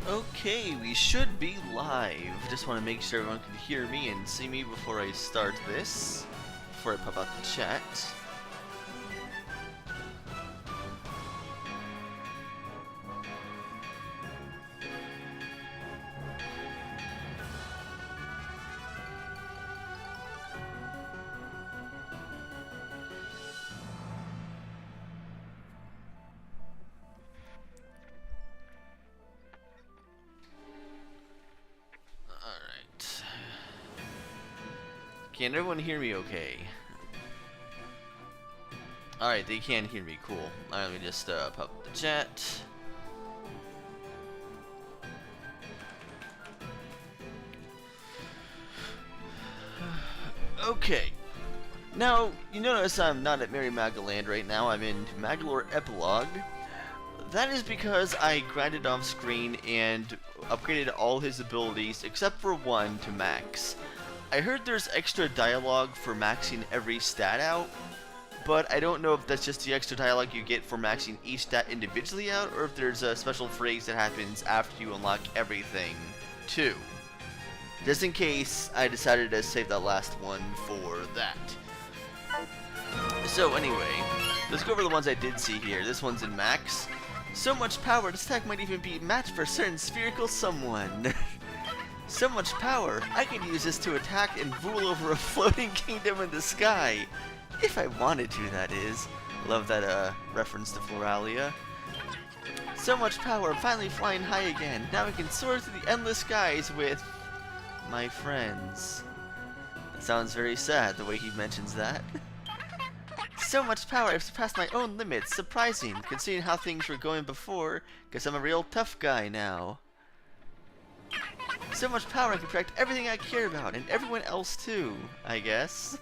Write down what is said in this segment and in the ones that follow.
Okay, we should be live. Just want to make sure everyone can hear me and see me before I start this. Before I pop out the chat. Can everyone hear me okay? Alright, they can hear me, cool. Alright, let me just pop up the chat. Okay. Now, you notice I'm not at Merry Magoland right now, I'm in Magalore Epilogue. That is because I grinded off screen and upgraded all his abilities except for one to max. I heard there's extra dialogue for maxing every stat out, but I don't know if that's just the extra dialogue you get for maxing each stat individually out, or if there's a special phrase that happens after you unlock everything, too. Just in case, I decided to save that last one for that. So anyway, let's go over the ones I did see here. This one's in max. So much power, this attack might even be matched for a certain spherical someone. So much power, I could use this to attack and rule over a floating kingdom in the sky. If I wanted to, that is. Love that reference to Floralia. So much power, I'm finally flying high again. Now I can soar through the endless skies with my friends. That sounds very sad, the way he mentions that. So much power, I've surpassed my own limits. Surprising, considering how things were going before. Guess I'm a real tough guy now. So much power I can protect everything I care about, and everyone else too, I guess.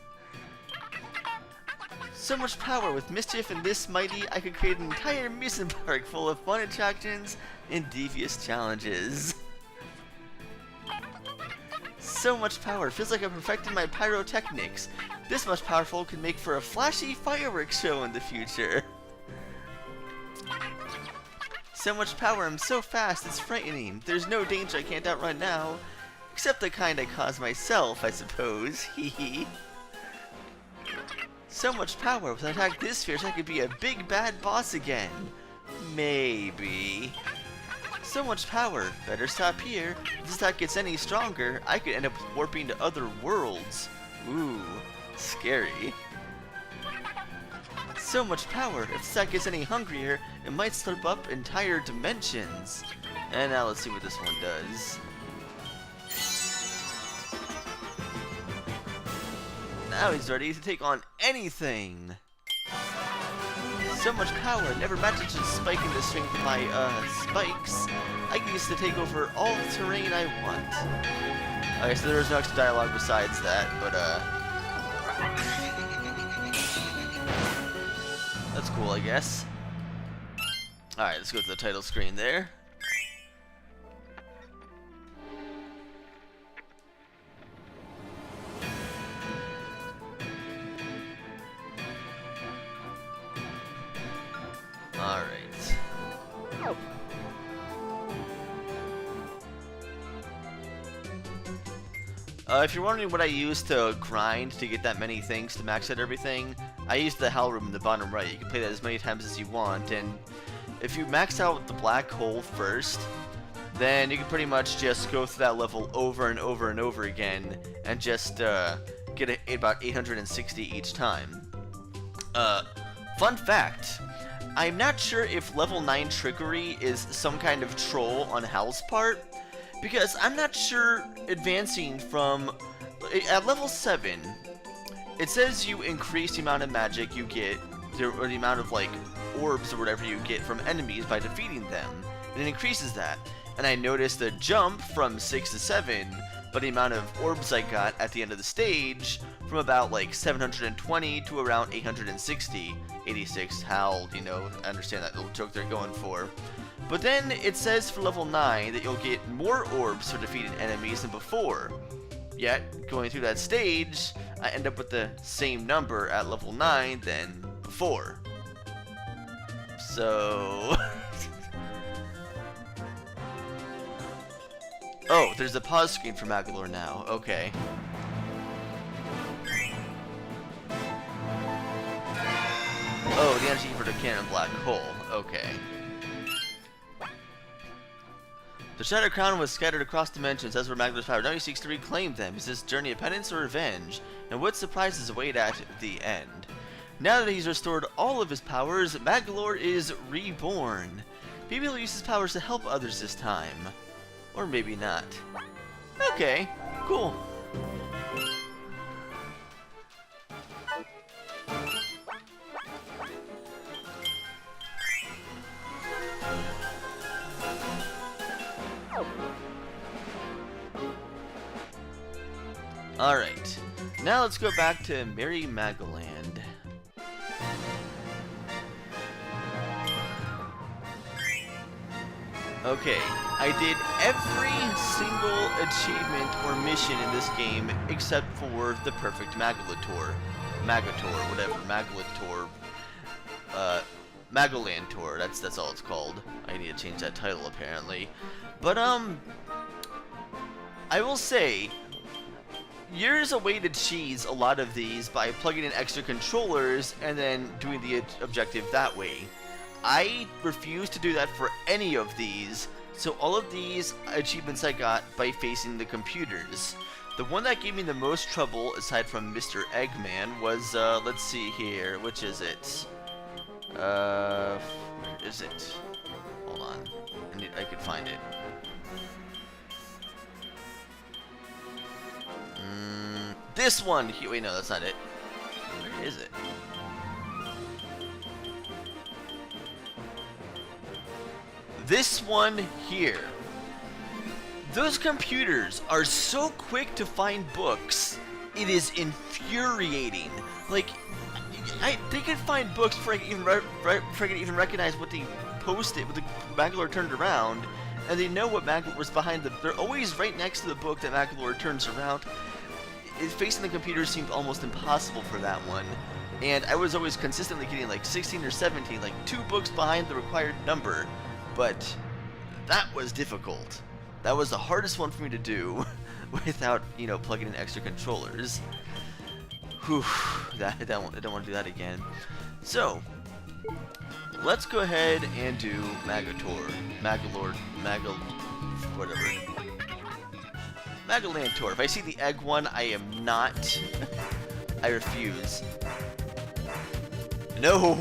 So much power, with mischief and this mighty, I could create an entire amusement park full of fun attractions and devious challenges. So much power, feels like I've perfected my pyrotechnics. This much powerful could make for a flashy fireworks show in the future. So much power, I'm so fast, it's frightening. There's no danger I can't outrun now. Except the kind I caused myself, I suppose. Hee. So much power, with an attack this fierce I could be a big bad boss again. Maybe. So much power, better stop here. If this attack gets any stronger, I could end up warping to other worlds. Ooh, scary. So much power, if this attack gets any hungrier, it might slip up entire dimensions. And now let's see what this one does. Now he's ready to take on anything! So much power, never matches the spike in the strength of my, spikes. I can use to take over all the terrain I want. Okay, so there's no extra dialogue besides that, but, that's cool, I guess. Alright, let's go to the title screen there. Alright. If you're wondering what I used to grind to get that many things to max out everything, I used the Hell Room in the bottom right. You can play that as many times as you want, and if you max out the black hole first, then you can pretty much just go through that level over and over and over again, and just get about 860 each time. Fun fact, I'm not sure if level 9 Trickery is some kind of troll on Hal's part, because I'm not sure advancing from... At level 7, it says you increase the amount of magic you get, or the amount of, like, orbs or whatever you get from enemies by defeating them, and it increases that. And I noticed a jump from 6 to 7, but the amount of orbs I got at the end of the stage from about like 720 to around 860, 86. Hal, you know, I understand that little joke they're going for. But then it says for level 9 that you'll get more orbs for defeated enemies than before. Yet, going through that stage, I end up with the same number at level 9 than before. So... Oh, there's a pause screen for Magoland now. Okay. Oh, the energy for the cannon black hole. Okay. The Shattered Crown was scattered across dimensions, as were Magoland's power. Now he seeks to reclaim them. Is this journey of penance or revenge? And what surprises await at the end? Now that he's restored all of his powers, Magoland is reborn. Maybe he'll use his powers to help others this time. Or maybe not. Okay, cool. Alright, now let's go back to Merry Magoland. Okay, I did every single achievement or mission in this game except for the perfect Magoland tour, that's all it's called. I need to change that title apparently. But I will say, there's a way to cheese a lot of these by plugging in extra controllers and then doing the objective that way. I refuse to do that for any of these, so all of these achievements I got by facing the computers. The one that gave me the most trouble, aside from Mr. Eggman, was, let's see here, which is it? Where is it? Hold on, I could find it. This one! Wait, no, that's not it. Where is it? This one here. Those computers are so quick to find books. It is infuriating. Like, they can find books before I can even recognize what they posted, what the Magoland turned around, and they know what Magoland was behind them. They're always right next to the book that Magoland turns around. Facing the computer seemed almost impossible for that one, and I was always consistently getting like 16 or 17, like 2 books behind the required number, but that was difficult. That was the hardest one for me to do without, you know, plugging in extra controllers. Whew, I don't want to do that again. So, let's go ahead and do Magoland Tour. If I see the egg one, I am not. I refuse. No.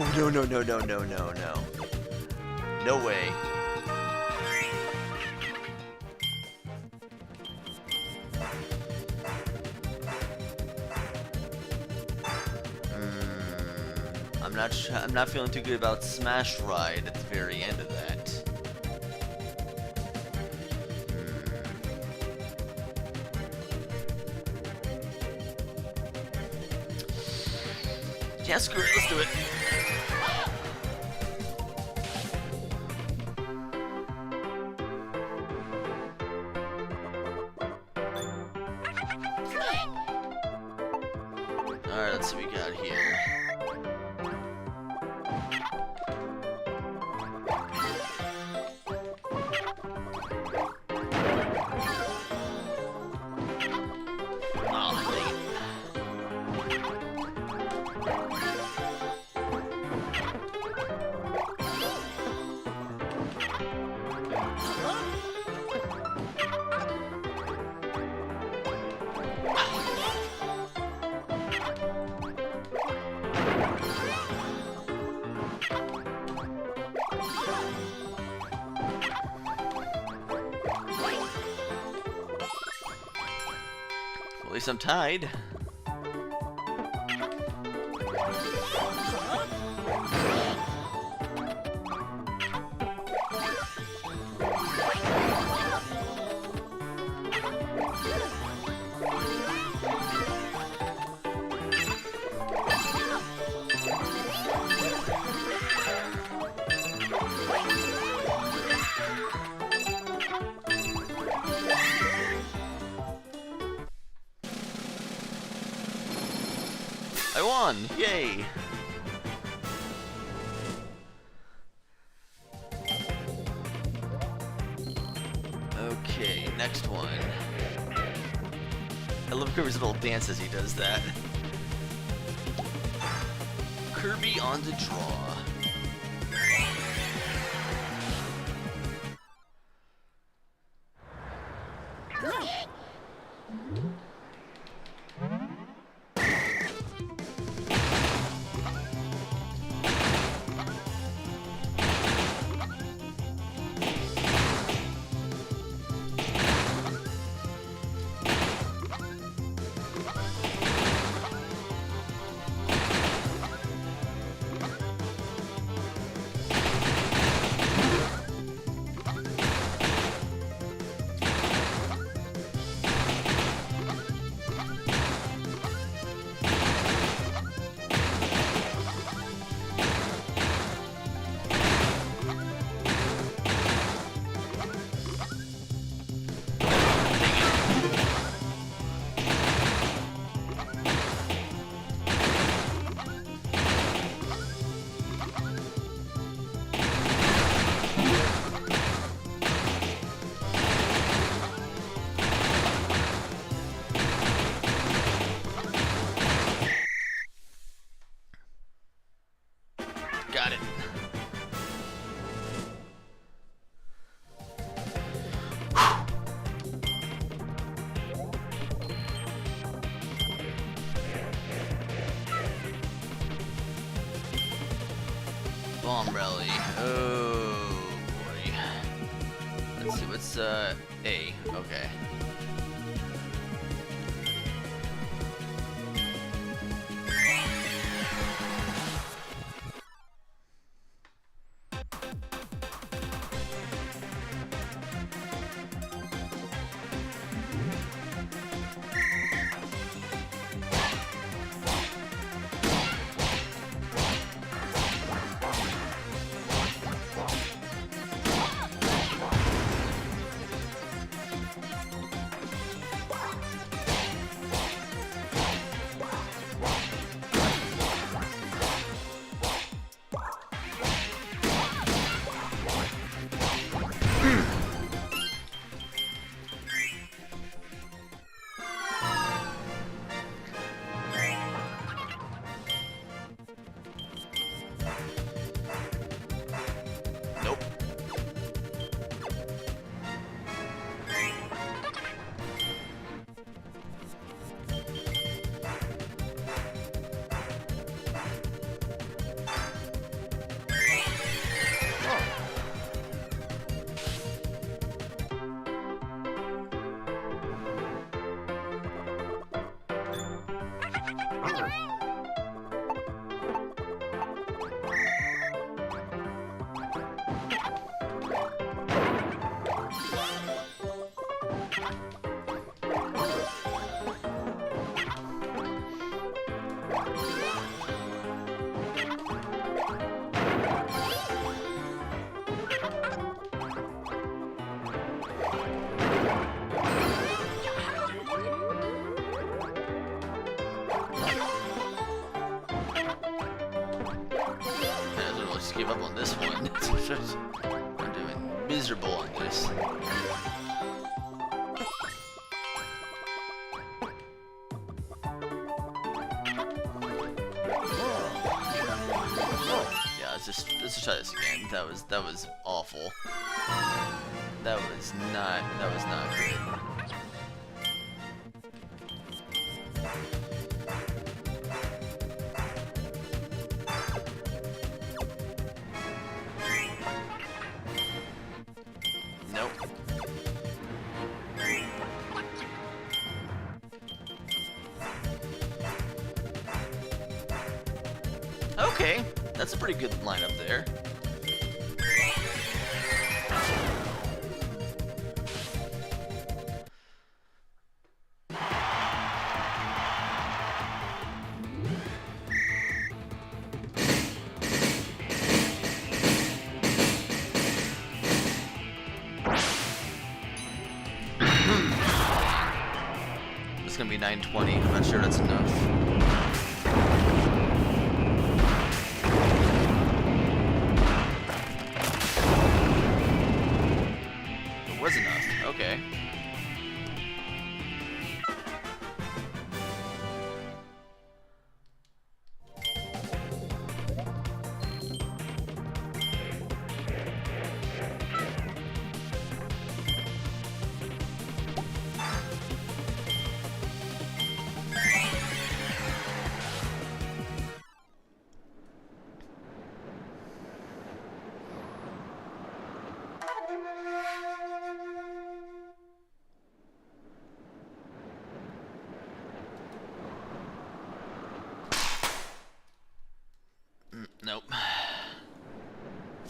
No way. I'm not feeling too good about Smash Ride at the very end of that. Yeah, screw it, let's do it. Alright, let's see what we got here. At least I'm tied. I won! Yay! Okay, next one. I love Kirby's little dance as he does that. Kirby on the draw. Got it. Bomb rally. Oh boy. Let's see. What's A? Okay. Give up on this one. I'm doing miserable on this. Yeah, let's try this again. That was awful. That was not good. Okay, that's a pretty good lineup there. It's gonna be 920. I'm not sure that's enough. Was enough. Okay.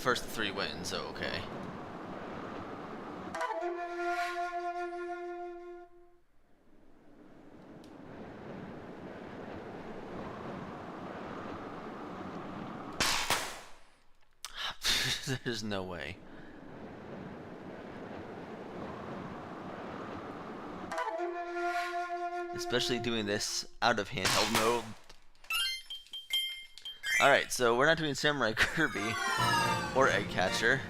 first 3 wins, so okay. There's no way. Especially doing this out of handheld mode. Alright, so we're not doing Samurai Kirby or Egg Catcher.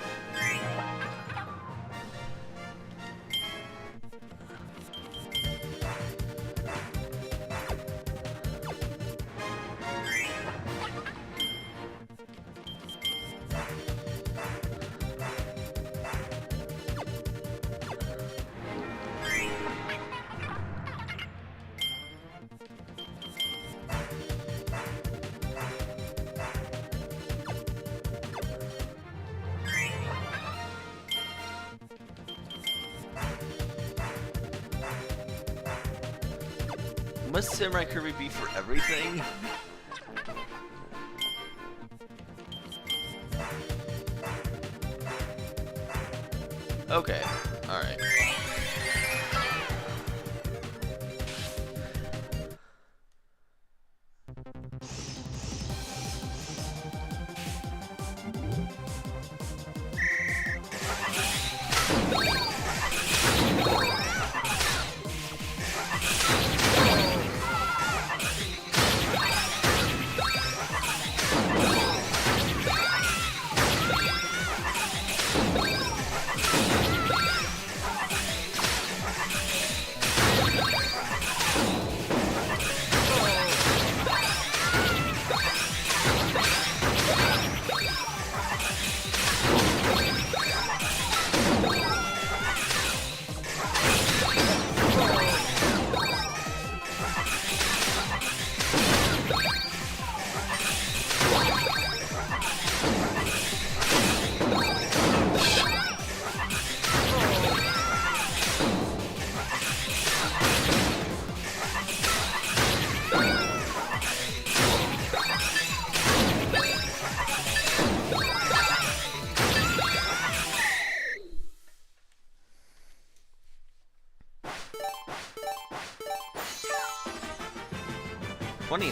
Must Samurai Kirby be for everything? Okay, alright.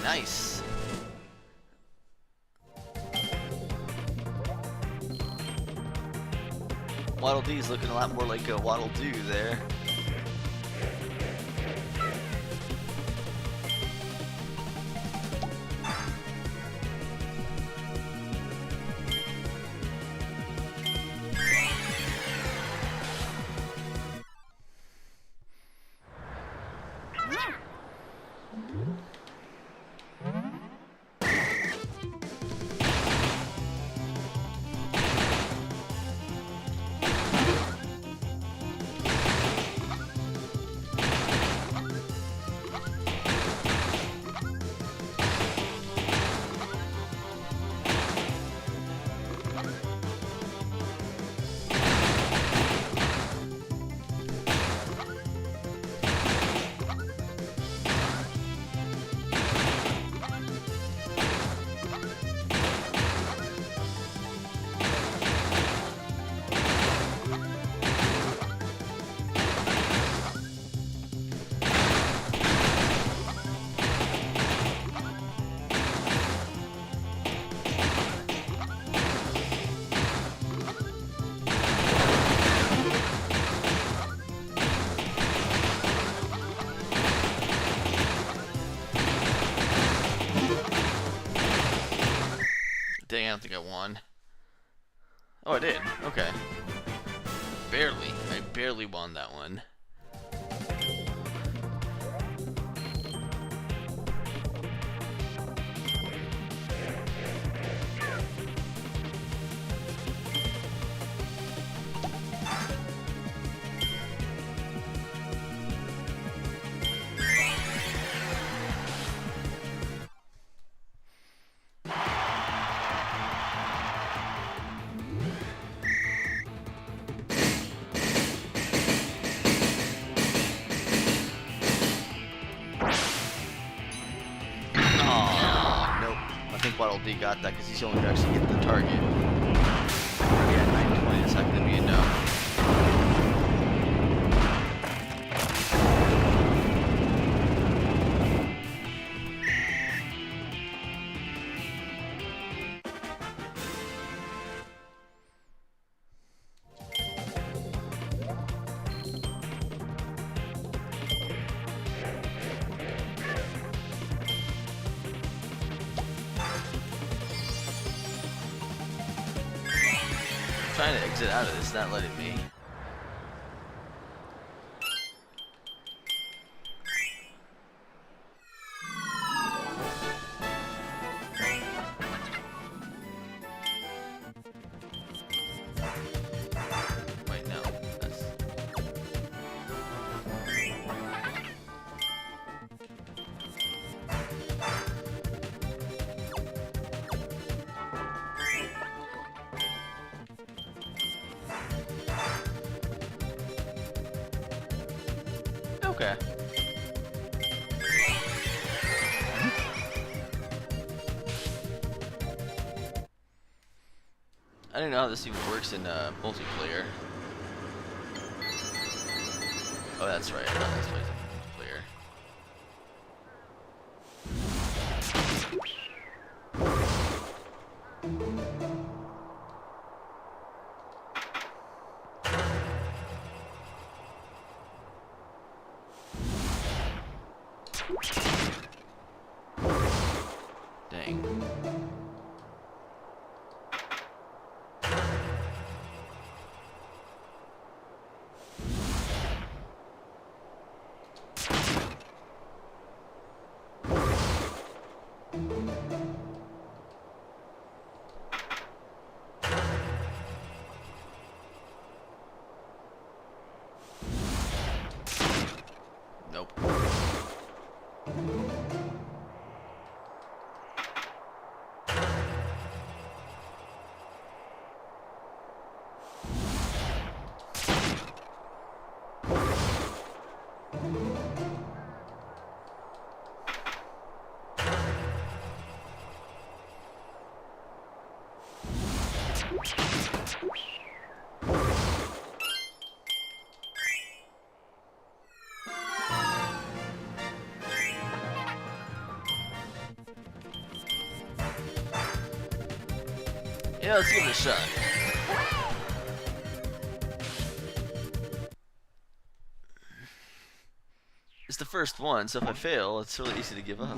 Nice. Waddle Dee's looking a lot more like a Waddle Doo there. Dang, I don't think I won. Oh, I did. Okay. Barely. I barely won that one. Waddle Dee got that because he's the only one who actually hit the target. trying to exit out of this, not letting me. Wait, no. That's... Okay. I don't know how this even works in multiplayer. Oh, that's right. No, that's why it's multiplayer. Dang. Nope. Yeah, let's give it a shot. It's the first one, so if I fail, it's really easy to give up.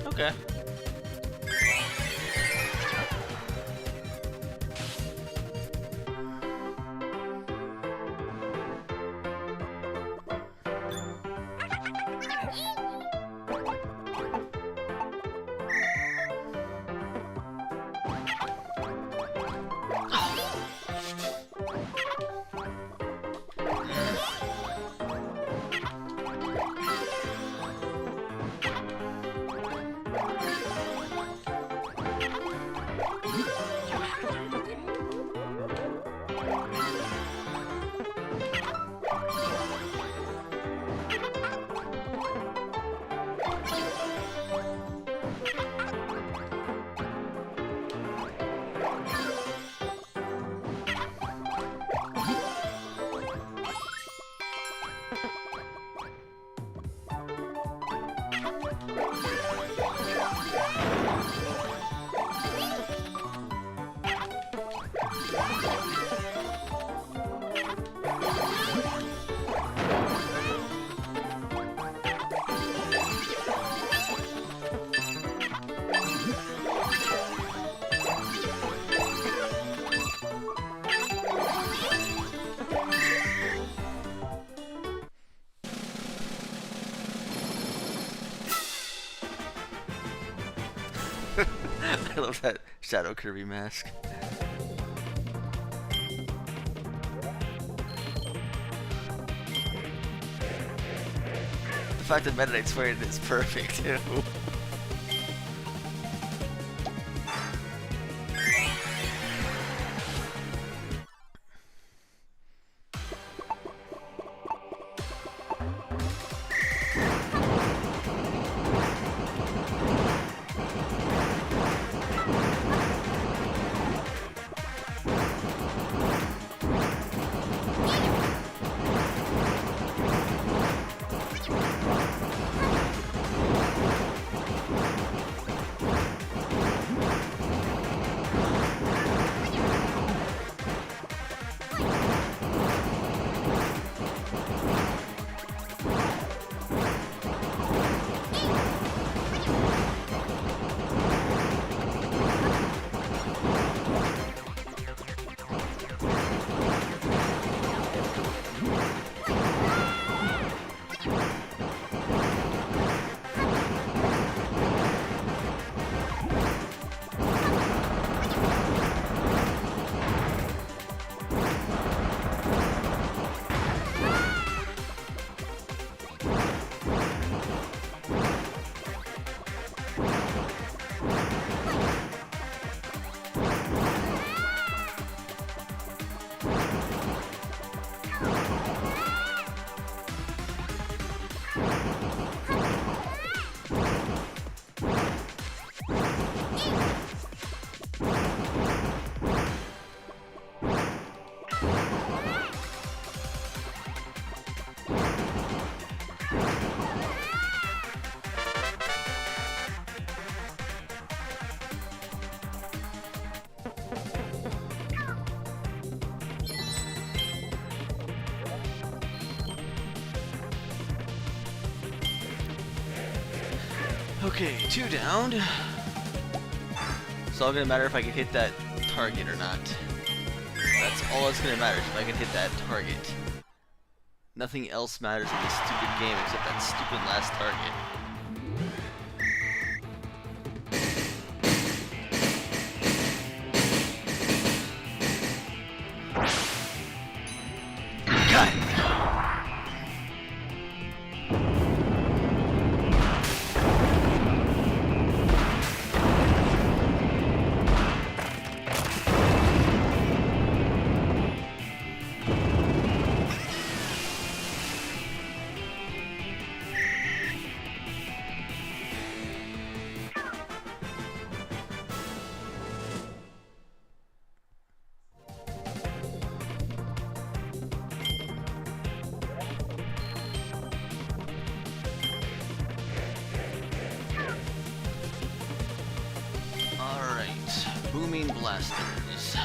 Okay. I love that Shadow Kirby mask. The fact that Meta Knight's wearing it is perfect too. Okay, 2 down. It's all gonna matter if I can hit that target or not. That's all that's gonna matter, if I can hit that target. Nothing else matters in this stupid game except that stupid last target. Booming blasters.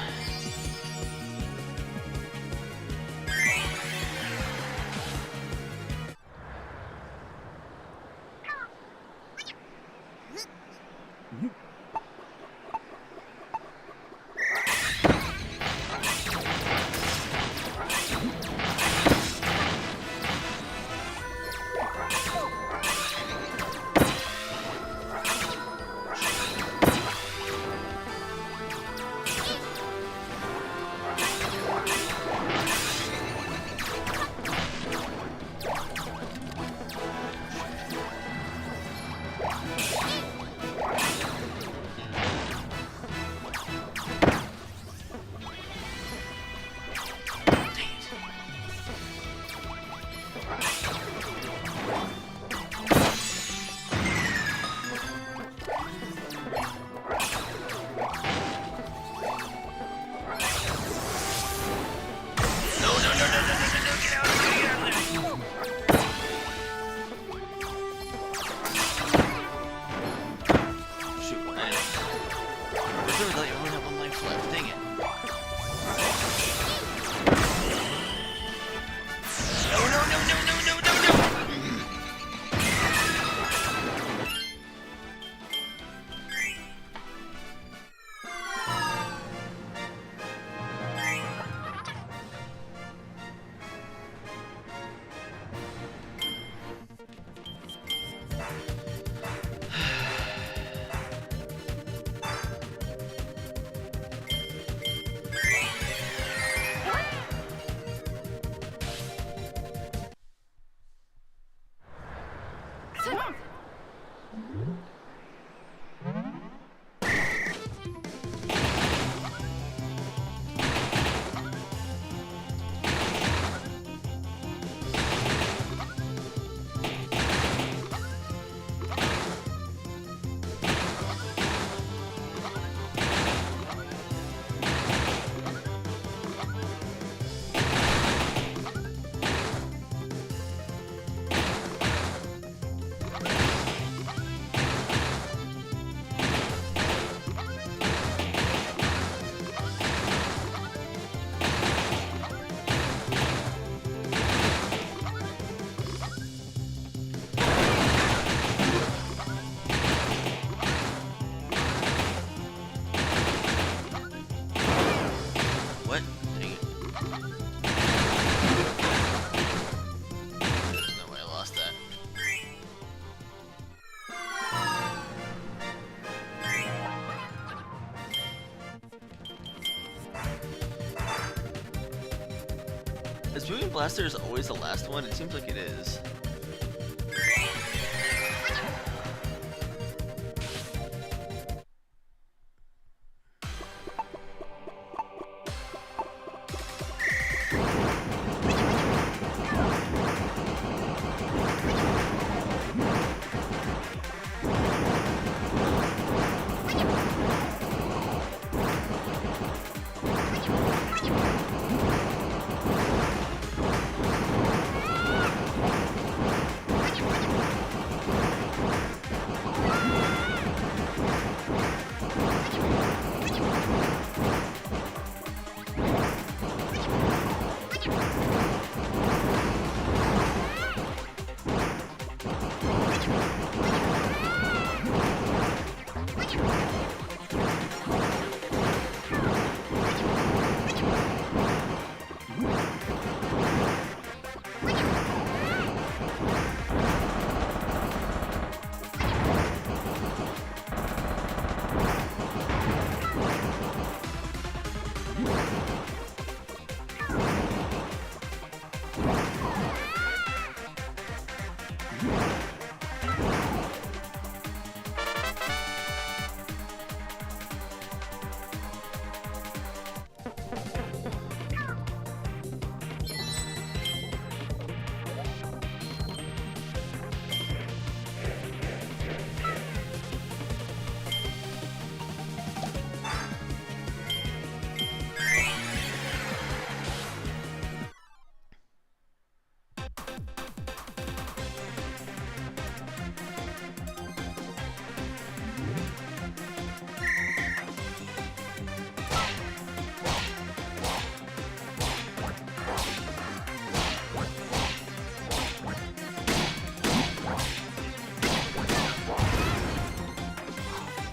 Is Booming Blasters always the last one? It seems like it is.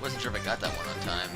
Wasn't sure if I got that one on time.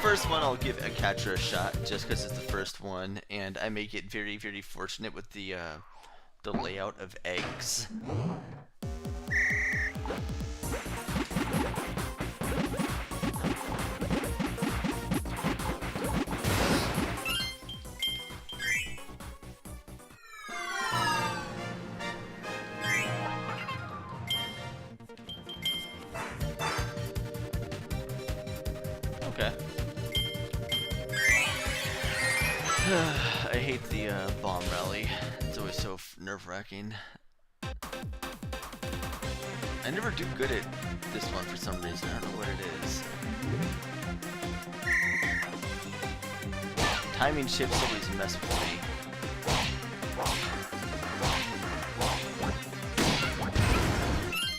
First one I'll give a catcher a shot just because it's the first one, and I may get very, very fortunate with the layout of eggs. Okay. I hate the bomb rally. It's always so nerve-wracking. I never do good at this one for some reason. I don't know what it is. Timing shifts always mess with me.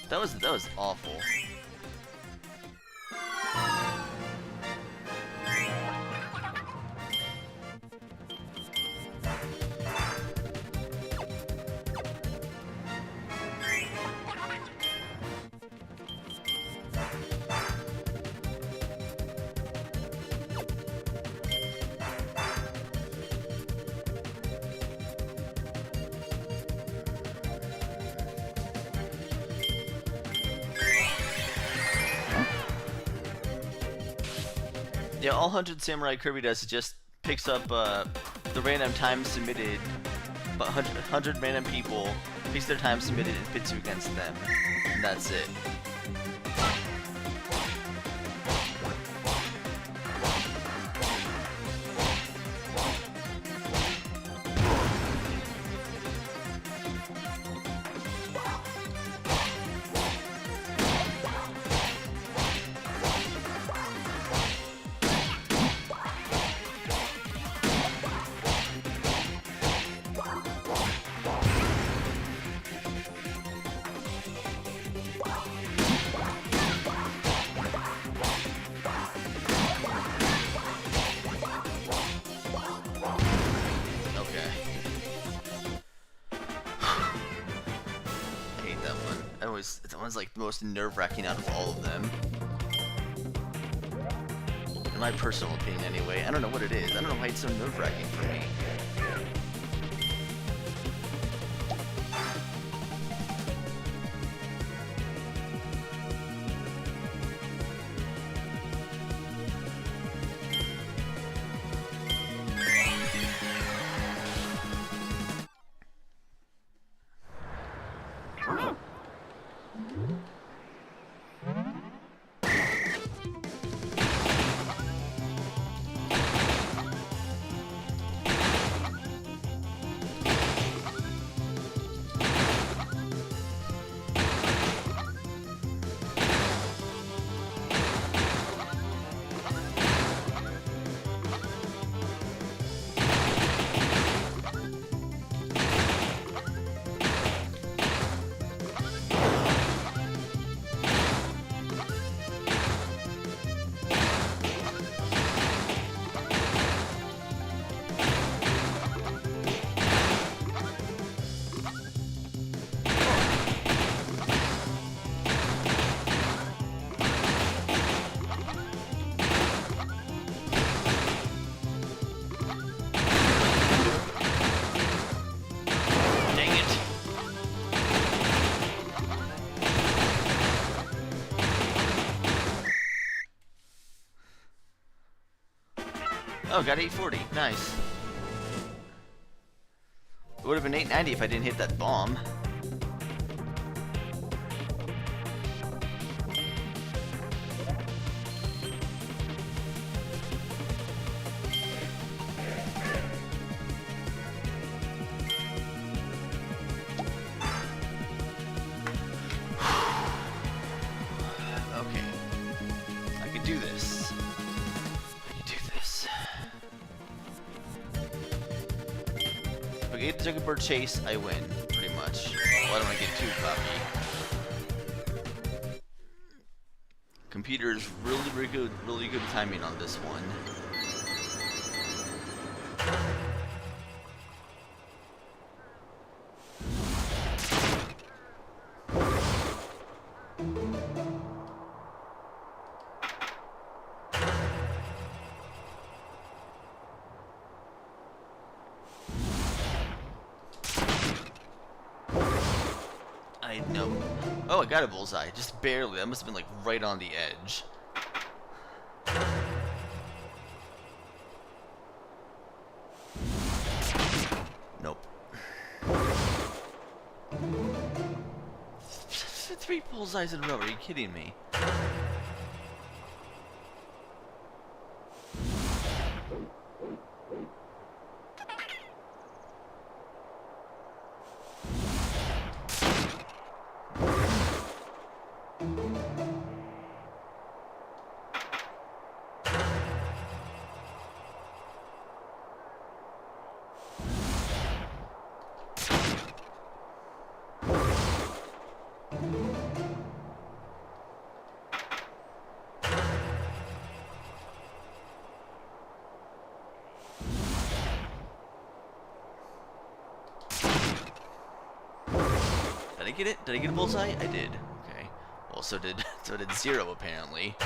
That was awful. Yeah, all 100 Samurai Kirby does is just picks up the random time submitted 100 random people, picks their time submitted, and pits you against them. And that's it. That one's like the most nerve-wracking out of all of them. In my personal opinion, anyway. I don't know what it is. I don't know why it's so nerve-wracking for me. Oh, got 840. Nice. It would have been 890 if I didn't hit that bomb. Okay. I can do this. If I get the Jungle Bird Chase, I win, pretty much. Well, I don't want to get too cocky. Computer is really good timing on this one. I know. Oh, I got a bullseye. Just barely. That must have been like right on the edge. Nope. 3 bullseyes in a row. Are you kidding me? Did I get it? Did I get a bullseye? I did. Okay. Well, so did Zero apparently.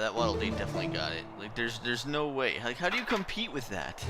that Waddle Dee definitely got it. Like, there's no way. Like, how do you compete with that?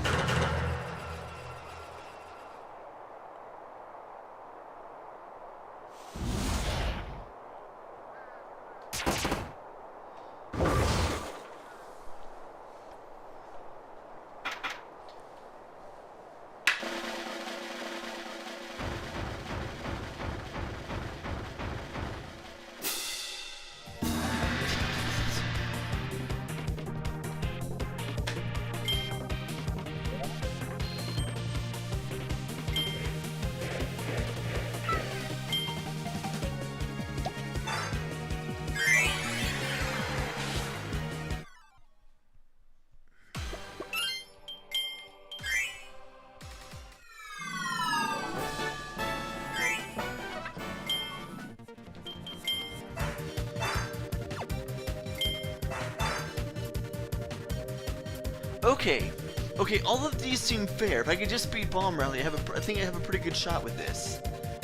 Okay, all of these seem fair. If I could just beat Bomb Rally, I think I have a pretty good shot with this.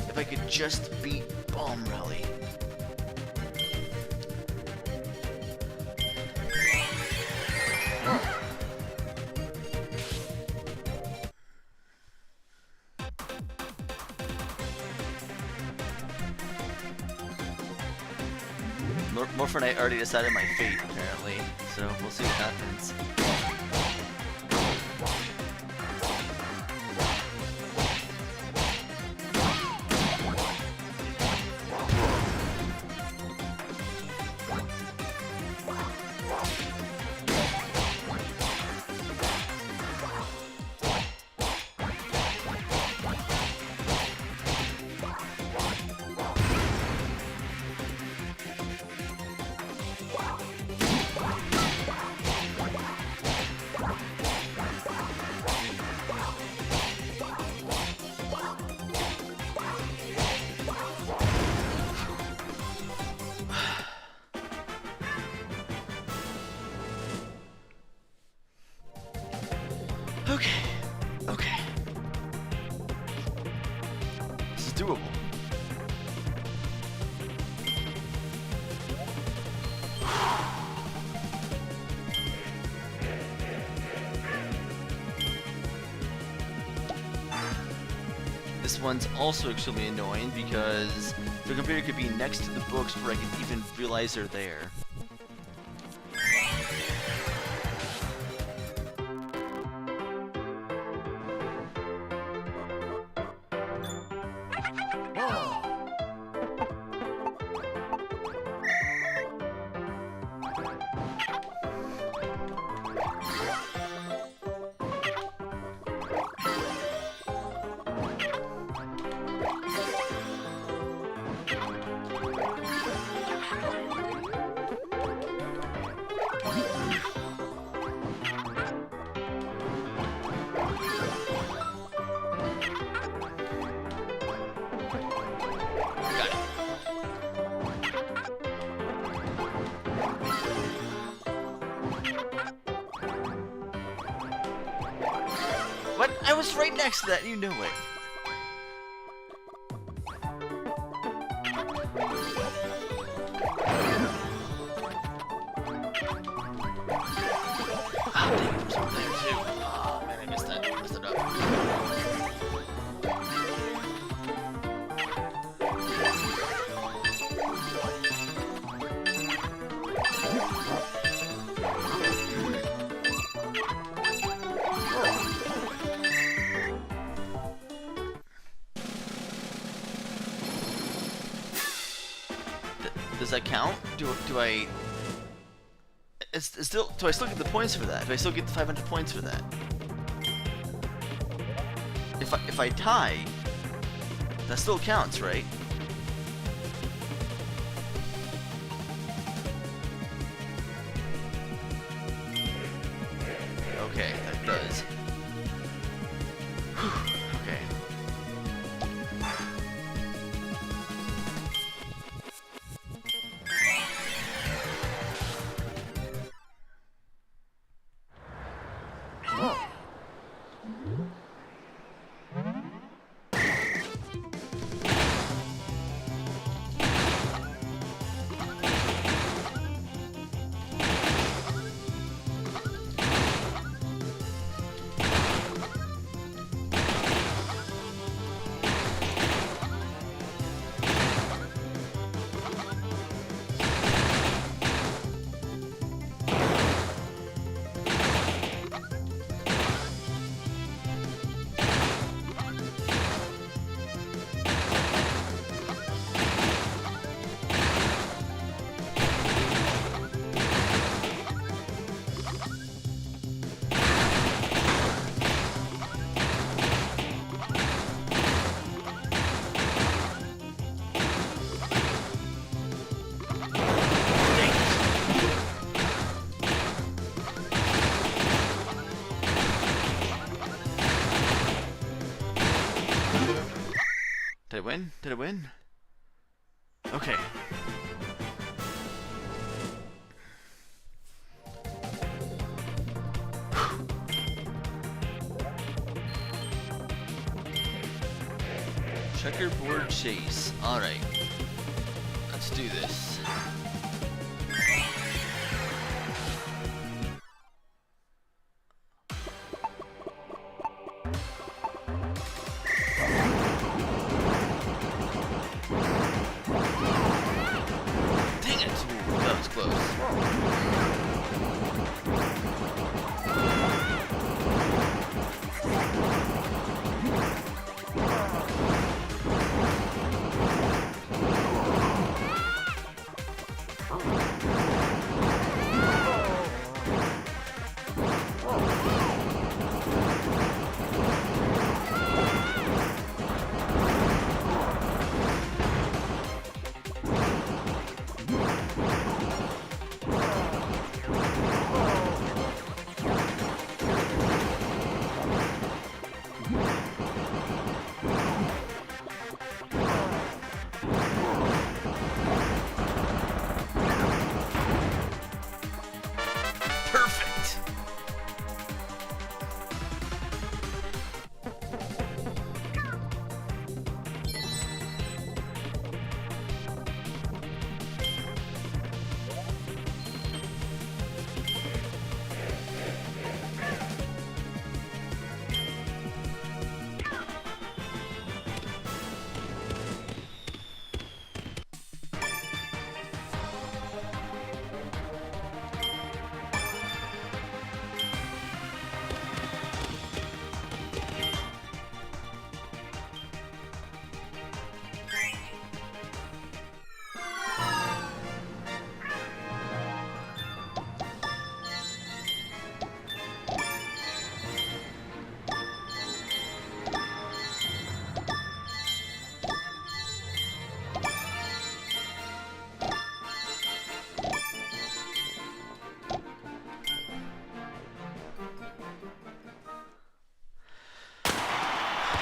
If I could just beat Bomb Rally. Morphin and I already decided my fate, apparently, so we'll see what happens. Okay. This is doable. This one's also extremely annoying because the computer could be next to the books before I can even realize they're there. What? I was right next to that, you know it. Ah, dang it, there's one there too. Oh man, I missed that. I messed it up. Does that count? Do I? It's still. Do I still get the points for that? Do I still get the 500 points for that? If I tie, that still counts, right? Okay, that does. Whew, okay. Did I win? Did I win? Okay. Checkerboard chase. Alright. Let's do this. Dang it! Ooh, that was close.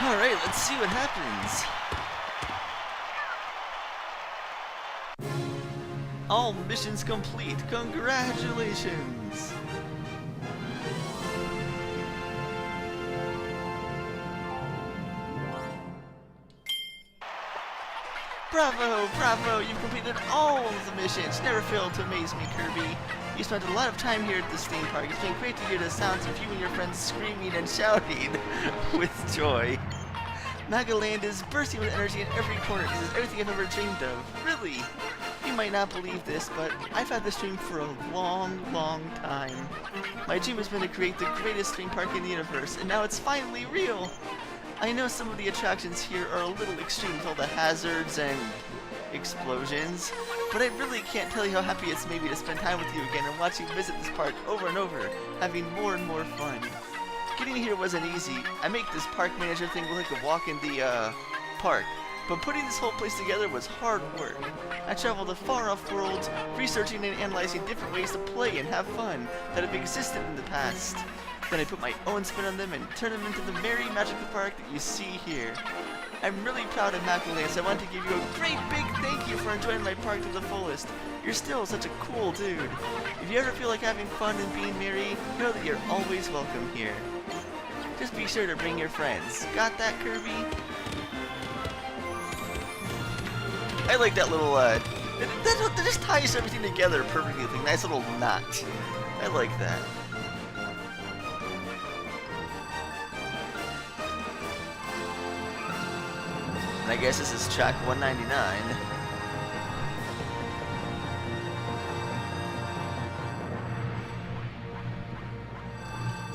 Alright, let's see what happens. All missions complete. Congratulations! Bravo, bravo, you've completed all of the missions. Never failed to amaze me, Kirby. You spent a lot of time here at this theme park. It's been great to hear the sounds of you and your friends screaming and shouting with joy. Magoland is bursting with energy in every corner. This is everything I've ever dreamed of. Really. You might not believe this, but I've had this dream for a long, long time. My dream has been to create the greatest theme park in the universe, and now it's finally real. I know some of the attractions here are a little extreme with all the hazards and explosions, but I really can't tell you how happy it's made me to spend time with you again and watch you visit this park over and over, having more and more fun. Getting here wasn't easy. I make this park manager thing look like a walk in the park, but putting this whole place together was hard work. I traveled to far-off worlds, researching and analyzing different ways to play and have fun that have existed in the past. Then I put my own spin on them and turned them into the merry magical park that you see here. I'm really proud of Magoland, so I want to give you a great big thank you for enjoying my park to the fullest. You're still such a cool dude. If you ever feel like having fun and being merry, know that you're always welcome here. Just be sure to bring your friends. Got that, Kirby? I like that little, that just ties everything together perfectly. Like, nice little knot. I like that. And I guess this is track 199.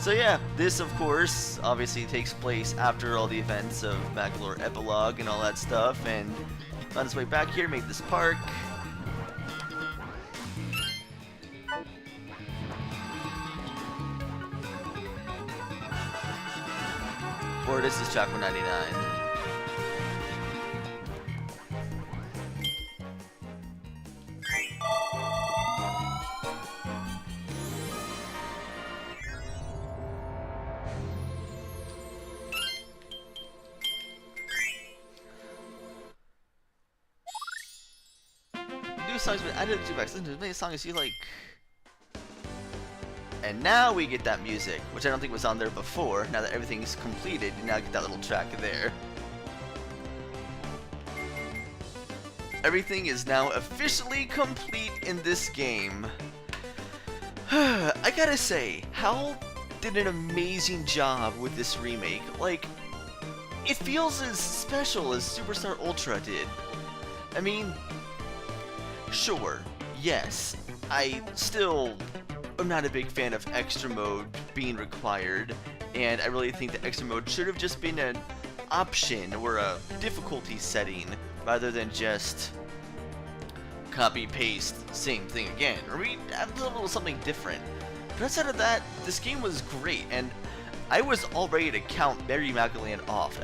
So yeah, this of course obviously takes place after all the events of Magoland Epilogue and all that stuff, and on his way back here, make this park. Or this is track 199. songs have been added to Listen to as many songs as you like. And now we get that music, which I don't think was on there before. Now that everything's completed, you now get that little track there. Everything is now officially complete in this game. I gotta say, HAL did an amazing job with this remake. Like, it feels as special as Superstar Ultra did. I mean, sure, yes, I still am not a big fan of extra mode being required, and I really think that extra mode should have just been an option or a difficulty setting rather than just copy paste same thing again, or we have a little something different. But outside of that, this game was great, and I was all ready to count Merry Magoland off.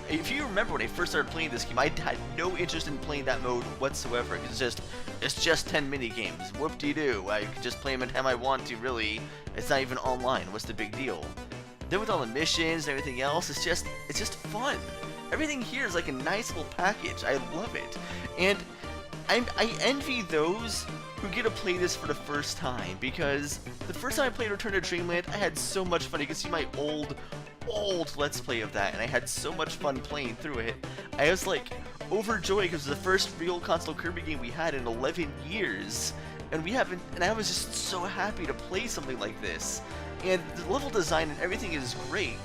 If you remember when I first started playing this game, I had no interest in playing that mode whatsoever. It's just 10 mini games. Whoop-de-doo. I could just play them anytime I want to. Really, it's not even online. What's the big deal? Then with all the missions and everything else, it's just fun. Everything here is like a nice little package. I love it, and I envy those who get to play this for the first time, because the first time I played Return to Dreamland, I had so much fun. You can see my old Let's Play of that, and I had so much fun playing through it. I was like overjoyed because it was the first real console Kirby game we had in 11 years, and I was just so happy to play something like this. And the level design and everything is great,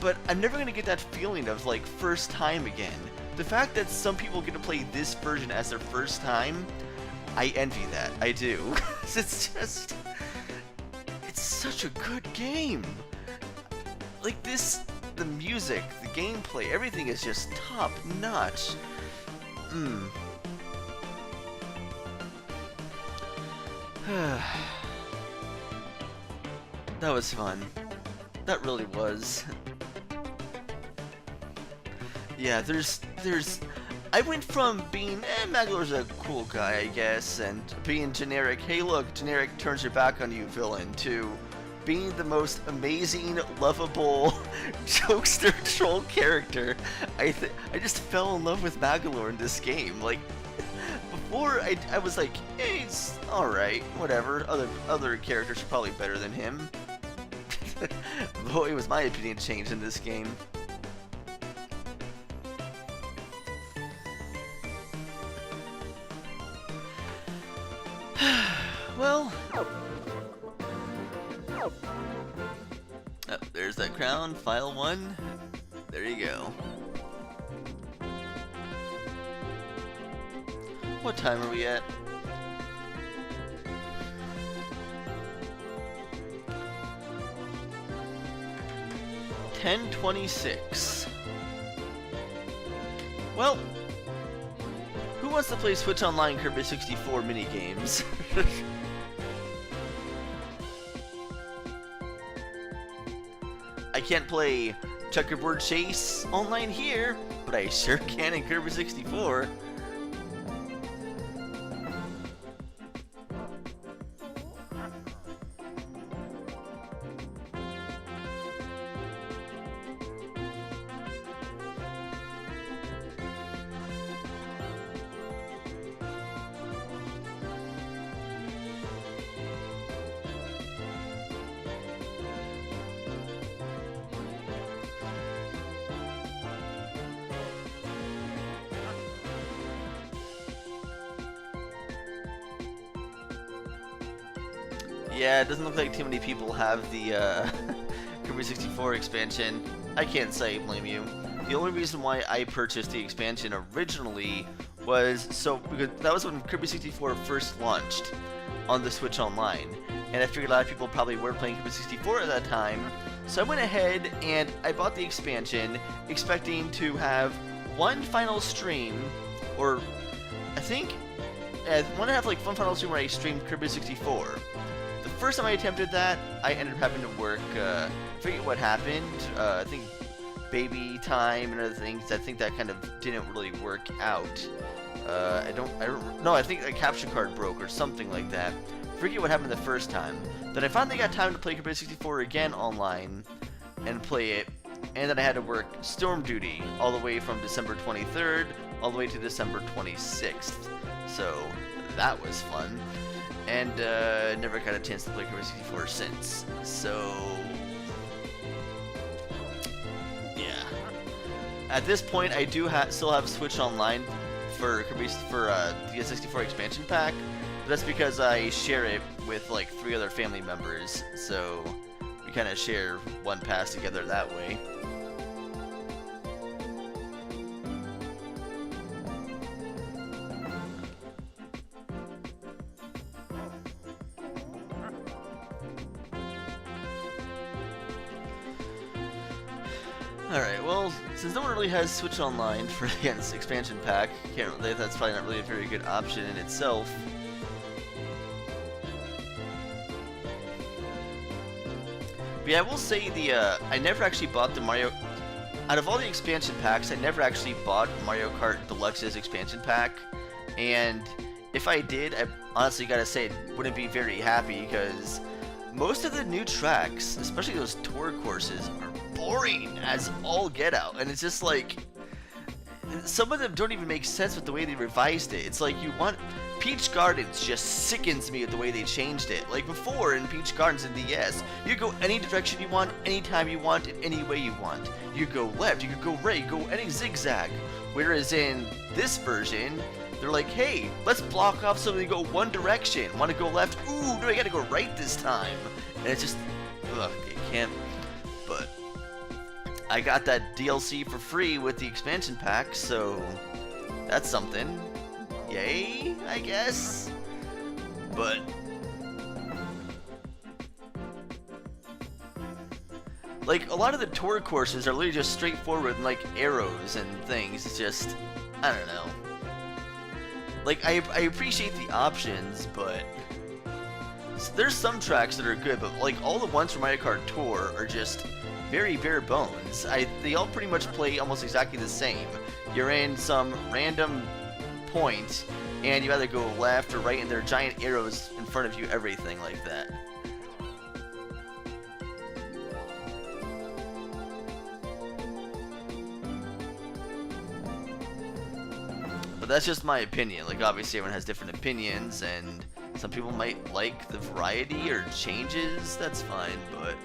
but I'm never gonna get that feeling of like first time again. The fact that some people get to play this version as their first time, I envy that. I do. It's such a good game. Like this, the music, the gameplay, everything is just top notch. That was fun. That really was. Yeah, I went from being, Magler's a cool guy, I guess, and being generic, hey look, generic turns your back on you villain, to being the most amazing, lovable, jokester troll character. I just fell in love with Magoland in this game. Like, before I was like, hey, it's alright, whatever, other characters are probably better than him. Boy, was my opinion changed in this game. Well, oh, there's that crown, file 1, there you go. What time are we at? $10:26. Well, who wants to play Switch Online Kirby 64 minigames? I can't play Checkerboard Chase online here, but I sure can in Kirby 64. Yeah, it doesn't look like too many people have the Kirby 64 expansion. I can't say I blame you. The only reason why I purchased the expansion originally was because that was when Kirby 64 first launched on the Switch Online, and I figured a lot of people probably were playing Kirby 64 at that time, so I went ahead and I bought the expansion, expecting to have one final stream, or I think I want to have like one final stream where I streamed Kirby 64. The first time I attempted that, I ended up having to work. I forget what happened. I think baby time and other things. I think that kind of didn't really work out. I think a capture card broke or something like that. Forget what happened the first time. Then I finally got time to play Kirby 64 again online and play it, and then I had to work Storm Duty all the way from December 23rd all the way to December 26th. So that was fun. And never got a chance to play Kirby 64 since. So yeah. At this point, I do still have Switch Online for Kirby the 64 expansion pack. But that's because I share it with like 3 other family members. So we kind of share one pass together that way. Alright, well, since no one really has Switch Online for the expansion pack, that's probably not really a very good option in itself. But yeah, I will say I never actually bought the Mario... Out of all the expansion packs, I never actually bought Mario Kart Deluxe's expansion pack. And if I did, I honestly gotta say, I wouldn't be very happy because most of the new tracks, especially those tour courses, are boring as all get out, and it's just like some of them don't even make sense with the way they revised it. It's like you want Peach Gardens just sickens me with the way they changed it. Like before in Peach Gardens in DS, you go any direction you want, anytime you want, in any way you want. You go left, you could go right, you go any zigzag. Whereas in this version, they're like, hey, let's block off so we go one direction. Want to go left? Ooh, no, I gotta go right this time. And it's just, ugh, it can't. But I got that DLC for free with the expansion pack, so that's something. Yay, I guess. But like a lot of the tour courses are literally just straightforward and like arrows and things. It's just, I don't know. Like I appreciate the options, but there's some tracks that are good, but like all the ones from Mario Kart Tour are just very bare bones. They all pretty much play almost exactly the same. You're in some random point, and you either go left or right, and there are giant arrows in front of you, everything like that. But that's just my opinion. Like, obviously everyone has different opinions, and some people might like the variety or changes, that's fine, but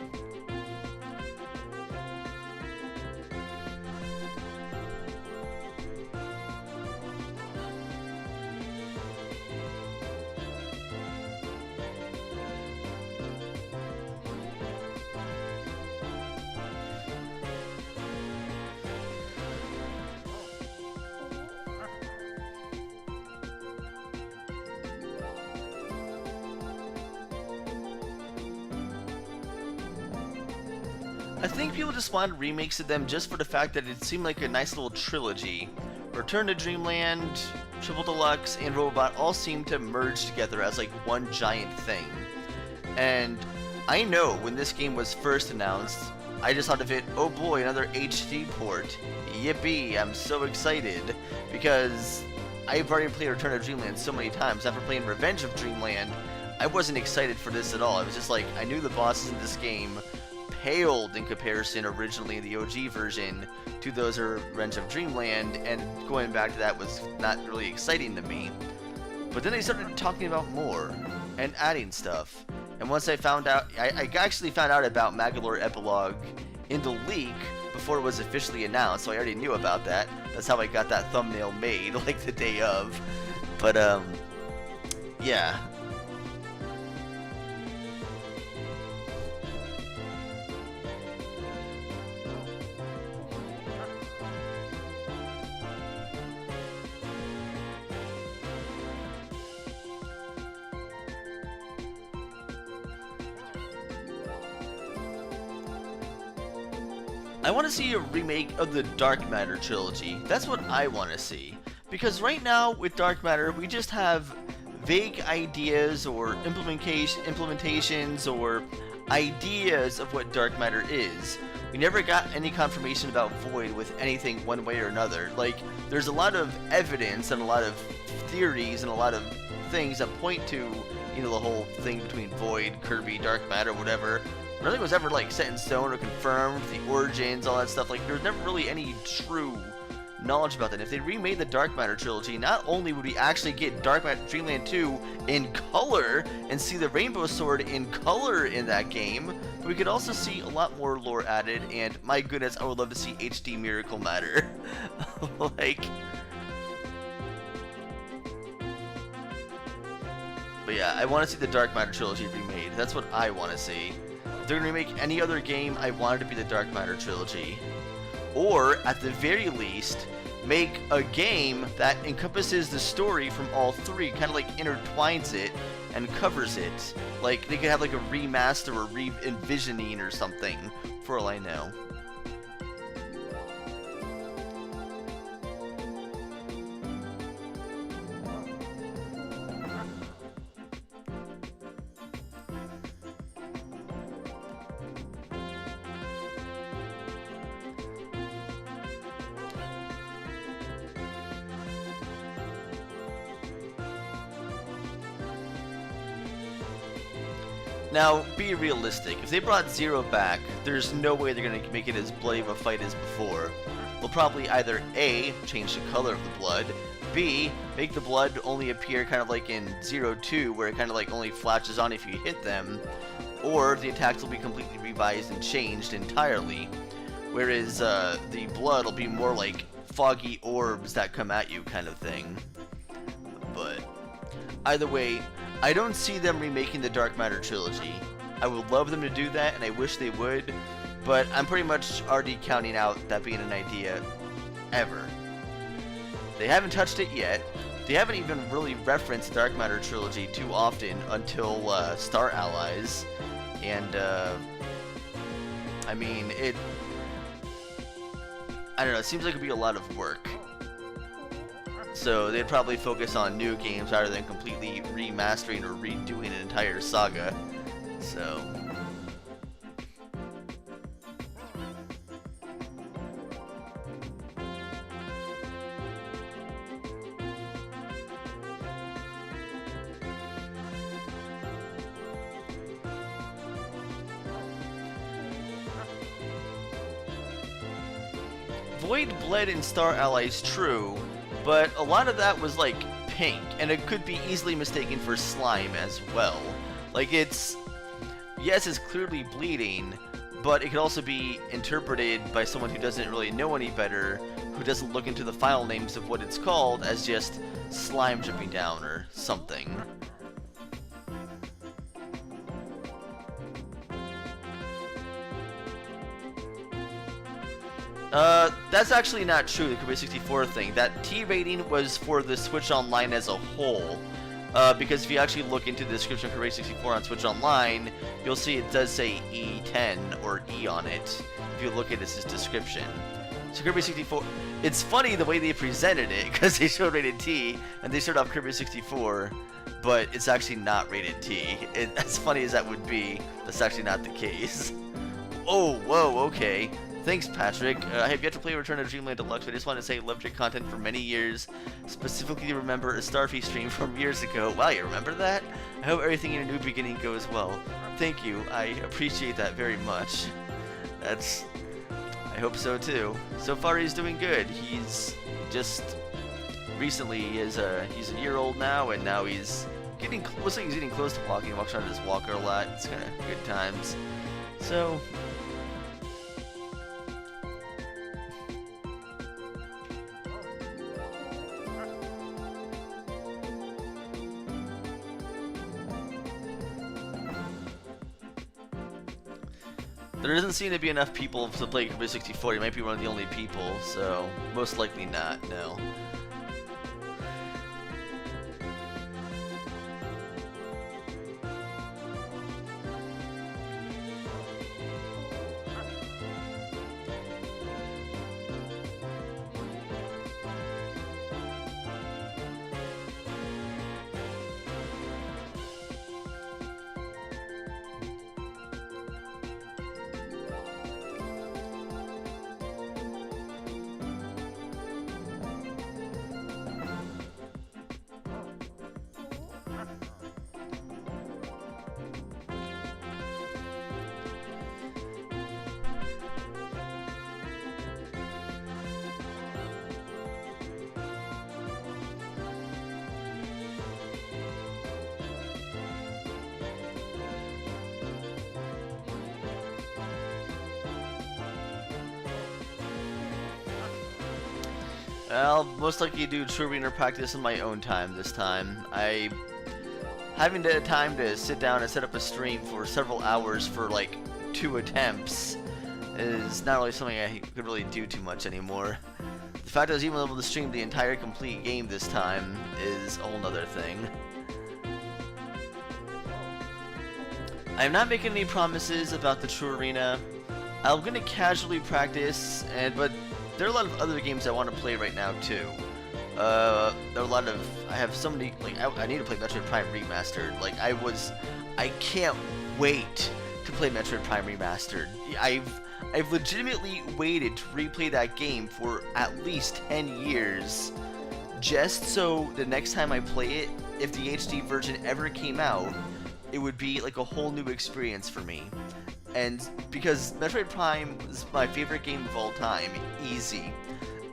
I think people just wanted remakes of them just for the fact that it seemed like a nice little trilogy. Return to Dreamland, Triple Deluxe, and Robot all seem to merge together as like one giant thing. And I know when this game was first announced, I just thought of it, oh boy, another HD port. Yippee, I'm so excited. Because I've already played Return to Dreamland so many times. After playing Revenge of Dreamland, I wasn't excited for this at all. I was just like, I knew the bosses in this game paled in comparison originally in the OG version to those of Revenge of Dreamland, and going back to that was not really exciting to me. But then they started talking about more and adding stuff, and once I found out, I actually found out about Magoland Epilogue in the leak before it was officially announced, so I already knew about that. That's how I got that thumbnail made, like the day of. But yeah. I want to see a remake of the Dark Matter trilogy. That's what I want to see. Because right now, with Dark Matter, we just have vague ideas or implementations or ideas of what Dark Matter is. We never got any confirmation about Void with anything one way or another. Like, there's a lot of evidence and a lot of theories and a lot of things that point to, you know, the whole thing between Void, Kirby, Dark Matter, whatever. Nothing was ever like set in stone or confirmed, the origins, all that stuff. Like, there's never really any true knowledge about that. If they remade the Dark Matter trilogy, not only would we actually get Dream Land 2 in color and see the Rainbow Sword in color in that game, but we could also see a lot more lore added, and my goodness, I would love to see HD Miracle Matter. Like... But yeah, I want to see the Dark Matter trilogy remade. That's what I want to see. If they're going to remake any other game, I want it to be the Dark Matter trilogy. Or, at the very least, make a game that encompasses the story from all three, kind of like intertwines it and covers it. Like, they could have like a remaster or re-envisioning or something, for all I know. Now, be realistic. If they brought Zero back, there's no way they're going to make it as bloody of a fight as before. They'll probably either A, change the color of the blood, B, make the blood only appear kind of like in Zero 2, where it kind of like only flashes on if you hit them, or the attacks will be completely revised and changed entirely, whereas the blood will be more like foggy orbs that come at you kind of thing. But either way, I don't see them remaking the Dark Matter trilogy. I would love them to do that, and I wish they would, but I'm pretty much already counting out that being an idea ever. They haven't touched it yet. They haven't even really referenced the Dark Matter trilogy too often until Star Allies, and I mean, I don't know, it seems like it'd be a lot of work. So they'd probably focus on new games rather than completely remastering or redoing an entire saga. So... Void bled in Star Allies, true, but a lot of that was like pink, and it could be easily mistaken for slime as well. Like, yes, it's clearly bleeding, but it could also be interpreted by someone who doesn't really know any better, who doesn't look into the file names of what it's called, as just slime dripping down or something. That's actually not true, the Kirby 64 thing. That T rating was for the Switch Online as a whole. Because if you actually look into the description of Kirby 64 on Switch Online, you'll see it does say E10 or E on it, if you look at its description. So Kirby 64, it's funny the way they presented it, because they showed rated T, and they showed off Kirby 64, but it's actually not rated T. As funny as that would be, that's actually not the case. Oh, whoa, okay. Thanks, Patrick. I have yet to play Return of Dream Land Deluxe, but I just want to say I loved your content for many years. Specifically, remember a Starfy stream from years ago. Wow, you remember that? I hope everything in your new beginning goes well. Thank you. I appreciate that very much. I hope so too. So far, he's doing good. He's just recently he's a year old now, and now he's looks like he's getting close to walking. He walks around his walker a lot. It's kind of good times. So. There doesn't seem to be enough people to play Kirby 64. You might be one of the only people, so most likely not, no. I'll most likely do true arena practice in my own time this time. Having the time to sit down and set up a stream for several hours for like 2 attempts is not really something I could really do too much anymore. The fact that I was even able to stream the entire complete game this time is a whole nother thing. I'm not making any promises about the true arena. I'm gonna casually practice, but there are a lot of other games I want to play right now too. There are a lot of, I have so many, like, I need to play Metroid Prime Remastered. Like, I can't wait to play Metroid Prime Remastered. I've legitimately waited to replay that game for at least 10 years, just so the next time I play it, if the HD version ever came out, it would be like a whole new experience for me. And because Metroid Prime is my favorite game of all time, easy.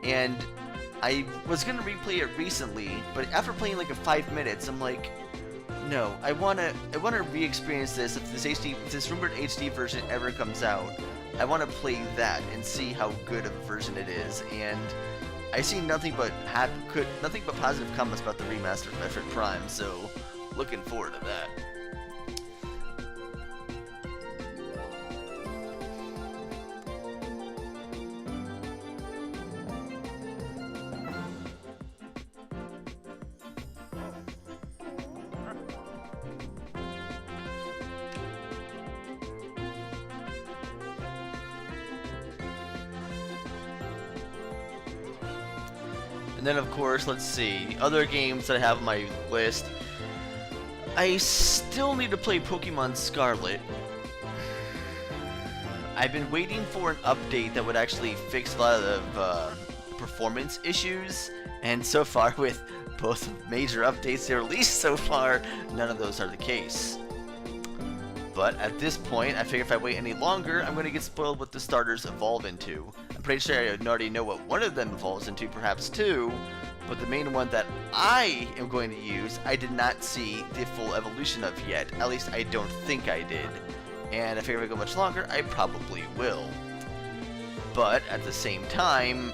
And I was gonna replay it recently, but after playing like 5 minutes, I'm like, no, I wanna re-experience this. If this rumored HD version ever comes out, I wanna play that and see how good of a version it is. And I see nothing but positive comments about the remastered Metroid Prime, so looking forward to that. And then, of course, let's see, the other games that I have on my list. I still need to play Pokemon Scarlet. I've been waiting for an update that would actually fix a lot of performance issues, and so far, with both major updates they released so far, none of those are the case. But at this point, I figure if I wait any longer, I'm going to get spoiled what the starters evolve into. I'm pretty sure I already know what one of them evolves into, perhaps two, but the main one that I am going to use, I did not see the full evolution of yet. At least I don't think I did. And I figure if I go much longer, I probably will. But at the same time,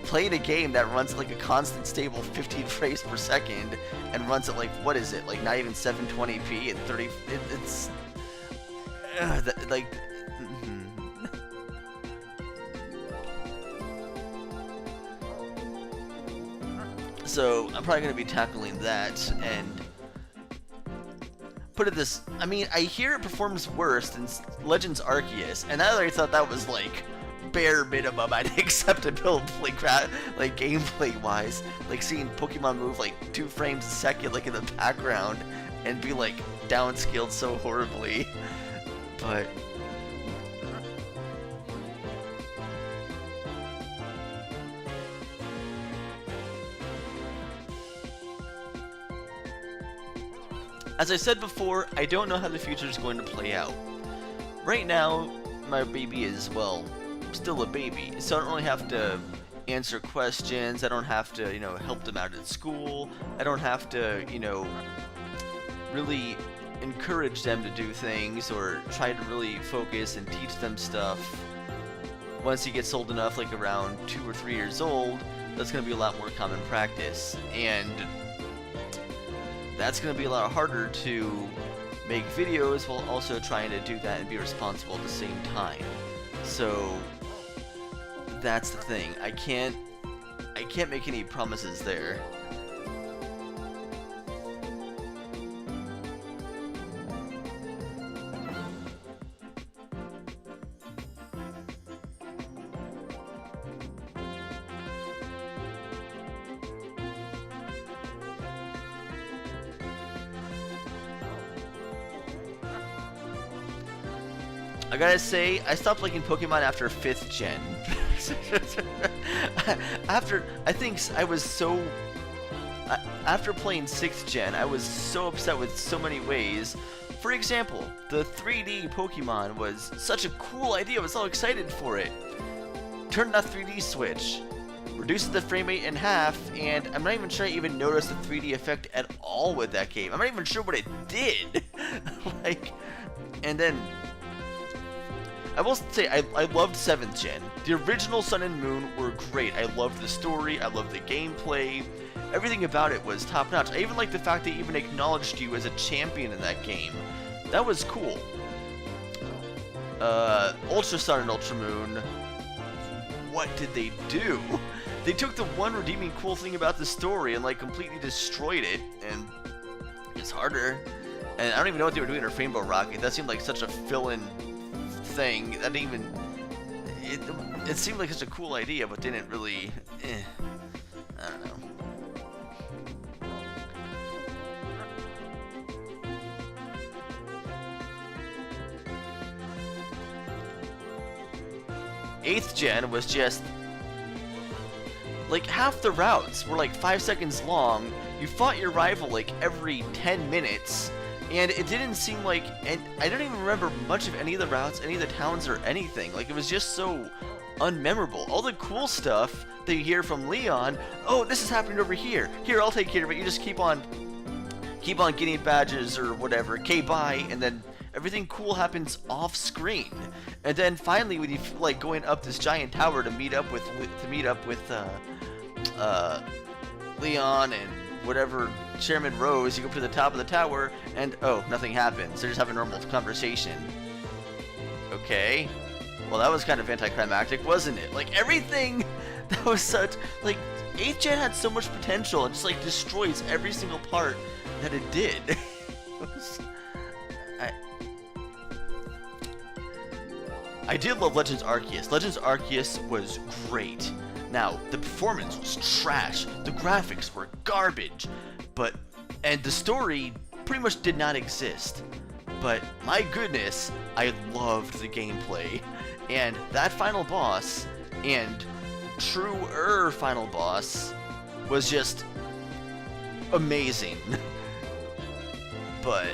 playing a game that runs at like a constant stable 15 frames per second and runs at like, what is it, like not even 720p and 30, it's like so I'm probably going to be tackling that. And put it this, I mean, I hear it performs worse than Legends Arceus, and I already thought that was like bare minimum I'd accept a build like gameplay wise, like seeing Pokemon move like 2 frames a second like in the background and be like downscaled so horribly. But as I said before, I don't know how the future is going to play out. Right now, my baby is, well, still a baby, so I don't really have to answer questions. I don't have to, help them out at school. I don't have to, really encourage them to do things or try to really focus and teach them stuff. Once he gets old enough, like around 2 or 3 years old, that's going to be a lot more common practice. And that's going to be a lot harder to make videos while also trying to do that and be responsible at the same time. So that's the thing. I can't make any promises there. I gotta say, I stopped liking Pokemon after 5th gen. After playing 6th gen, I was so upset with so many ways. For example, the 3D Pokemon was such a cool idea, I was so excited for it. Turned on the 3D switch, reduced the frame rate in half, and I'm not even sure I even noticed the 3D effect at all with that game. I'm not even sure what it did. And then I will say I loved 7th Gen. The original Sun and Moon were great. I loved the story, I loved the gameplay. Everything about it was top notch. I even liked the fact they even acknowledged you as a champion in that game. That was cool. Ultra Sun and Ultra Moon, what did they do? They took the one redeeming cool thing about the story and like completely destroyed it, and it's harder. And I don't even know what they were doing in Rainbow Rocket. That seemed like such a fill-in thing. That didn't even... It seemed like such a cool idea, but didn't really... I don't know. Eighth Gen was just... like, half the routes were like 5 seconds long. You fought your rival like every 10 minutes. And it didn't seem like, and I don't even remember much of any of the routes, any of the towns, or anything. Like, it was just so unmemorable. All the cool stuff that you hear from Leon, oh, this is happening over here. Here, I'll take care of it. You just keep on getting badges or whatever. Okay, bye. And then everything cool happens off screen. And then finally, when you like going up this giant tower to meet up with Leon and whatever Chairman Rose, you go up to the top of the tower, and oh, nothing happens. They're just having a normal conversation. Okay. Well, that was kind of anticlimactic, wasn't it? Like, everything that was such... like, 8th Gen had so much potential, it just, like, destroys every single part that it did. I did love Legends Arceus. Legends Arceus was great. Now, the performance was trash, the graphics were garbage, and the story pretty much did not exist. But my goodness, I loved the gameplay. And that final boss, and truer final boss, was just amazing. But...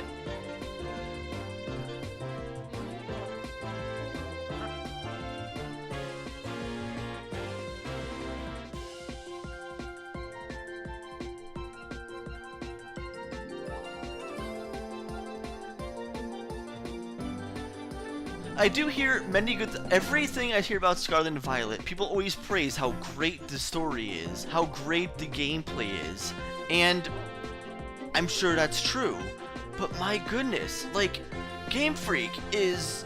I do hear many good... everything I hear about Scarlet and Violet, people always praise how great the story is, how great the gameplay is, and I'm sure that's true. But my goodness, like, Game Freak is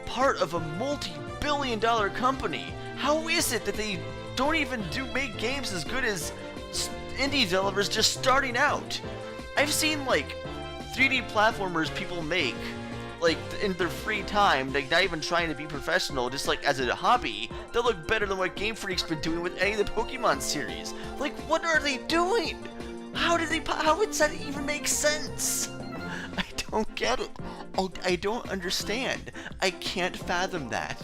part of a multi-billion-dollar company. How is it that they don't even make games as good as indie developers just starting out? I've seen, like, 3D platformers people make, like, in their free time, like, not even trying to be professional, just, like, as a hobby, they look better than what Game Freak's been doing with any of the Pokemon series. Like, what are they doing? How does that even make sense? I don't get it. I don't understand. I can't fathom that.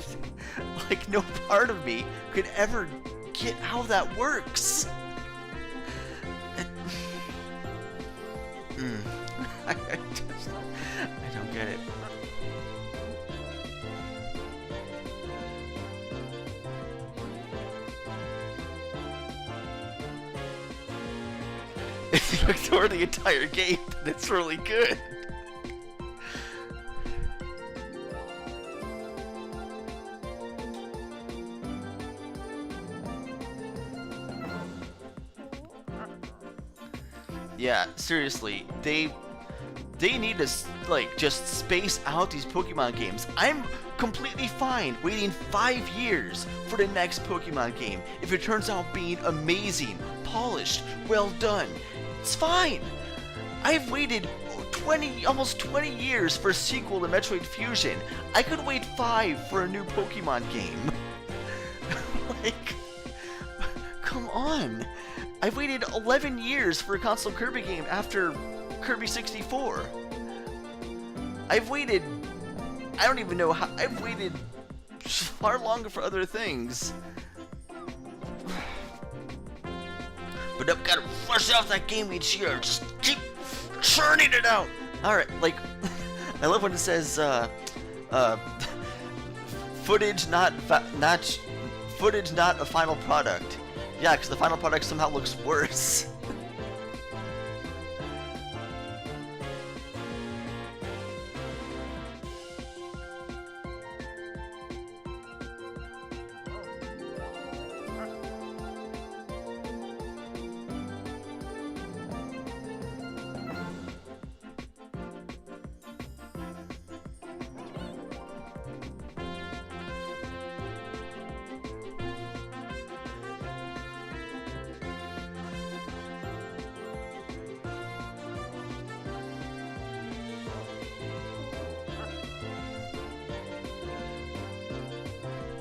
Like, no part of me could ever get how that works. I don't get it. If you ignore the entire game, then it's really good. Yeah, seriously, they need to, like, just space out these Pokemon games. I'm completely fine waiting 5 years for the next Pokemon game if it turns out being amazing, polished, well done. It's fine. I've waited almost 20 years for a sequel to Metroid Fusion. I could wait 5 for a new Pokemon game. Like, come on. I've waited 11 years for a console Kirby game after Kirby 64. I've waited, I don't even know how, I've waited far longer for other things. But I've got to flush out that game each year. Just keep churning it out. Alright, like, I love when it says, footage not a final product. Yeah, because the final product somehow looks worse.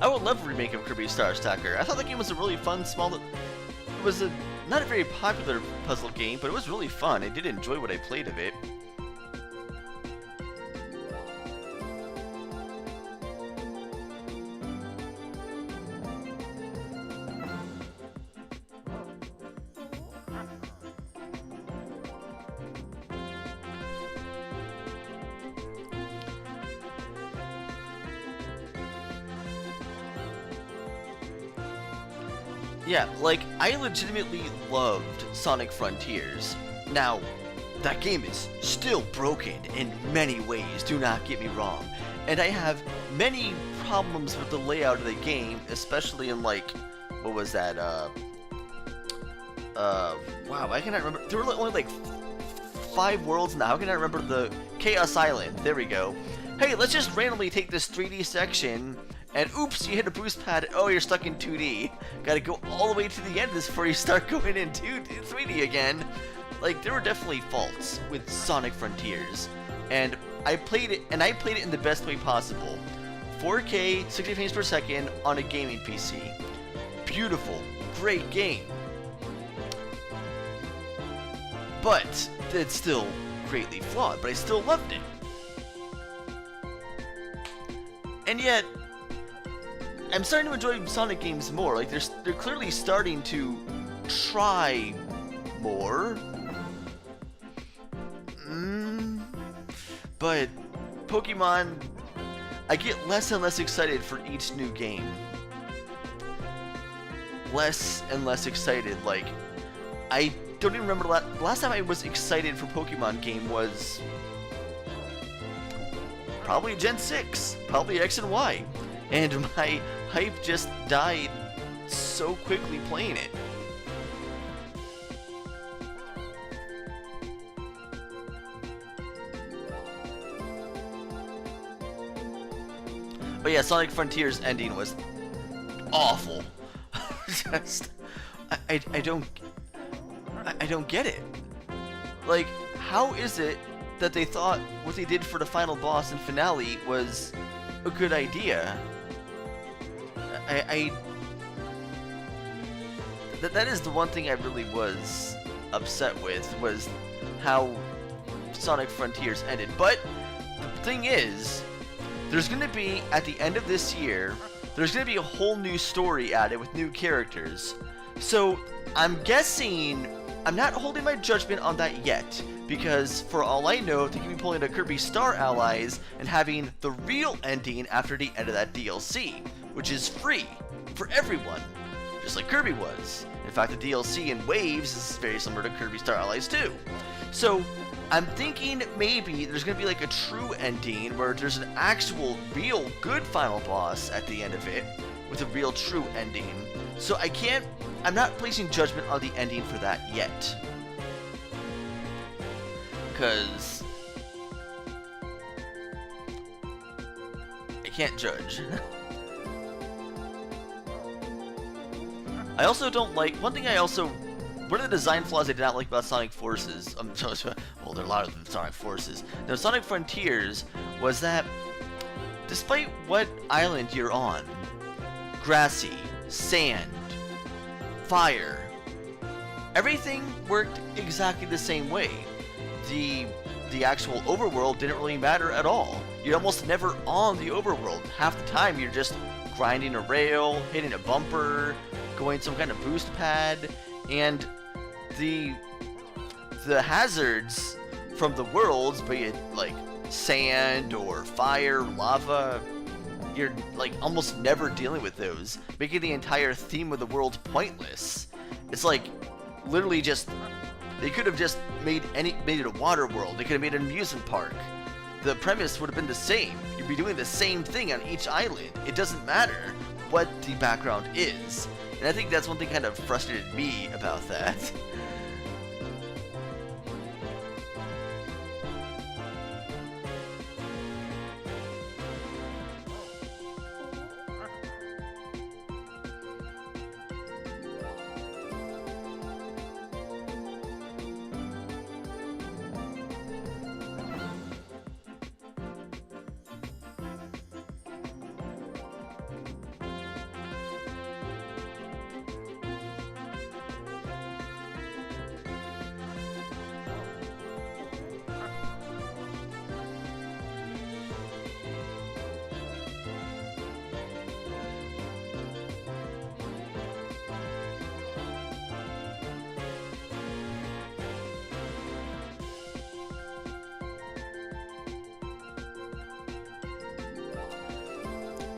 I would love a remake of Kirby Star Stacker. I thought the game was a really fun, small... It was not a very popular puzzle game, but it was really fun. I did enjoy what I played of it. Yeah, like, I legitimately loved Sonic Frontiers. Now, that game is still broken in many ways, do not get me wrong. And I have many problems with the layout of the game, especially in, like, what was that, wow, I cannot remember. There were only, like, 5 worlds now. How can I remember the Chaos Island? There we go. Hey, let's just randomly take this 3D section, and oops, you hit a boost pad. Oh, you're stuck in 2D. Gotta go all the way to the end of this before you start going into 3D again. Like, there were definitely faults with Sonic Frontiers, and I played it in the best way possible. 4K, 60 frames per second on a gaming PC. Beautiful, great game. But it's still greatly flawed, but I still loved it. And yet, I'm starting to enjoy Sonic games more. Like, they're clearly starting to try more. But Pokemon, I get less and less excited for each new game. Less and less excited. Like, I don't even remember last time I was excited for Pokemon game was probably Gen 6, probably X and Y, and my hype just died so quickly playing it. But yeah, Sonic Frontiers ending was awful. Just, I don't get it. Like, how is it that they thought what they did for the final boss and finale was a good idea? That is the one thing I really was upset with, was how Sonic Frontiers ended. But the thing is, there's going to be, at the end of this year, there's going to be a whole new story added with new characters. So, I'm guessing, I'm not holding my judgment on that yet, because for all I know, they could be pulling a Kirby Star Allies and having the real ending after the end of that DLC, which is free for everyone, just like Kirby was. In fact, the DLC in Waves is very similar to Kirby Star Allies too. So, I'm thinking maybe there's going to be like a true ending where there's an actual, real, good final boss at the end of it, with a real, true ending. So I'm not placing judgment on the ending for that yet. Because I can't judge. I also don't like, one of the design flaws I did not like about Sonic Forces, well, there are a lot of Sonic Forces. No, Sonic Frontiers was that, despite what island you're on, grassy, sand, fire, everything worked exactly the same way. The actual overworld didn't really matter at all. You're almost never on the overworld. Half the time you're just grinding a rail, hitting a bumper, going some kind of boost pad, and the hazards from the worlds, be it like sand or fire, lava, you're like almost never dealing with those, making the entire theme of the world pointless. It's like literally just, they could have just made it a water world. They could have made an amusement park. The premise would have been the same. You'd be doing the same thing on each island. It doesn't matter what the background is. And I think that's one thing kind of frustrated me about that.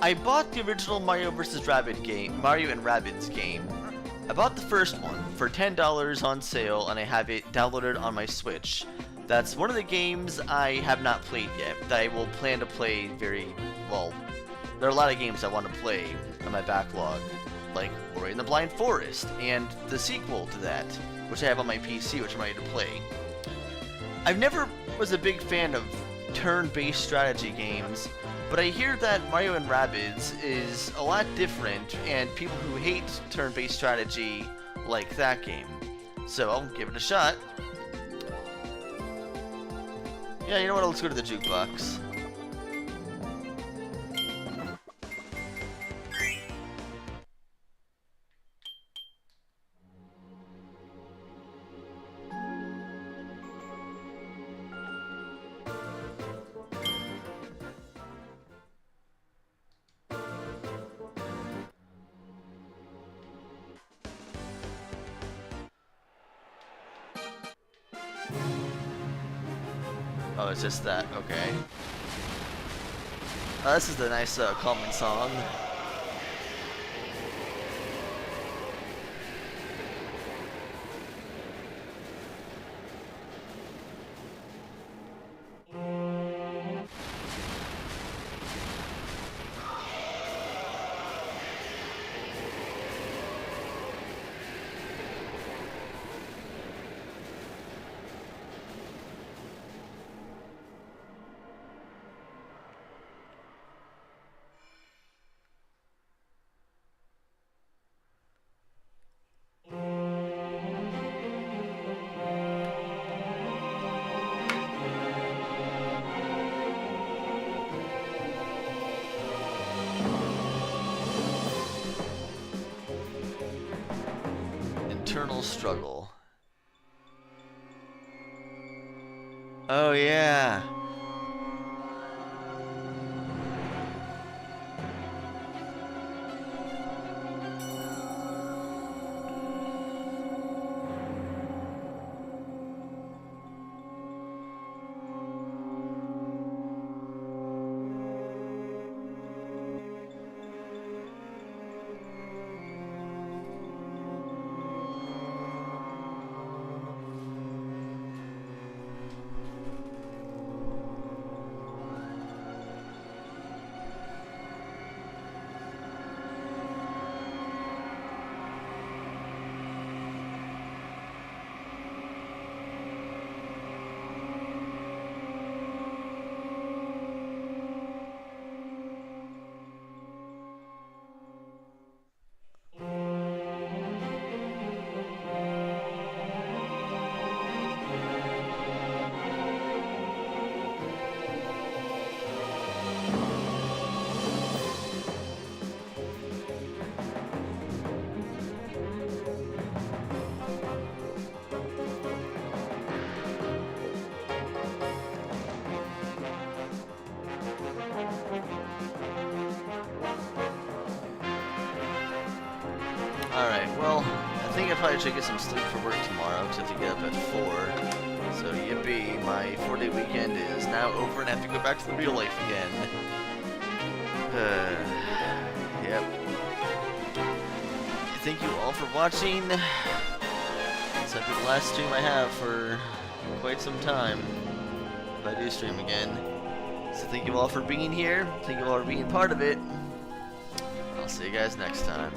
I bought the original Mario vs. Rabbids game, Mario and Rabbids game. I bought the first one for $10 on sale, and I have it downloaded on my Switch. That's one of the games I have not played yet, that I will plan to play very, well, there are a lot of games I want to play on my backlog, like Ori and the Blind Forest, and the sequel to that, which I have on my PC, which I'm ready to play. I've never was a big fan of turn-based strategy games, but I hear that Mario and Rabbids is a lot different, and people who hate turn-based strategy like that game. So I'll give it a shot. Yeah, you know what? Let's go to the jukebox. Oh, it's just that. Okay. This is the nice calming song. Internal struggle. Oh yeah. Alright, well, I think I probably should get some sleep for work tomorrow, because I have to get up at 4. So, yippee, my 4-day weekend is now over, and I have to go back to the real life again. Yep. Thank you all for watching. This will be the last stream I have for quite some time, if I do stream again. So thank you all for being here. Thank you all for being part of it. I'll see you guys next time.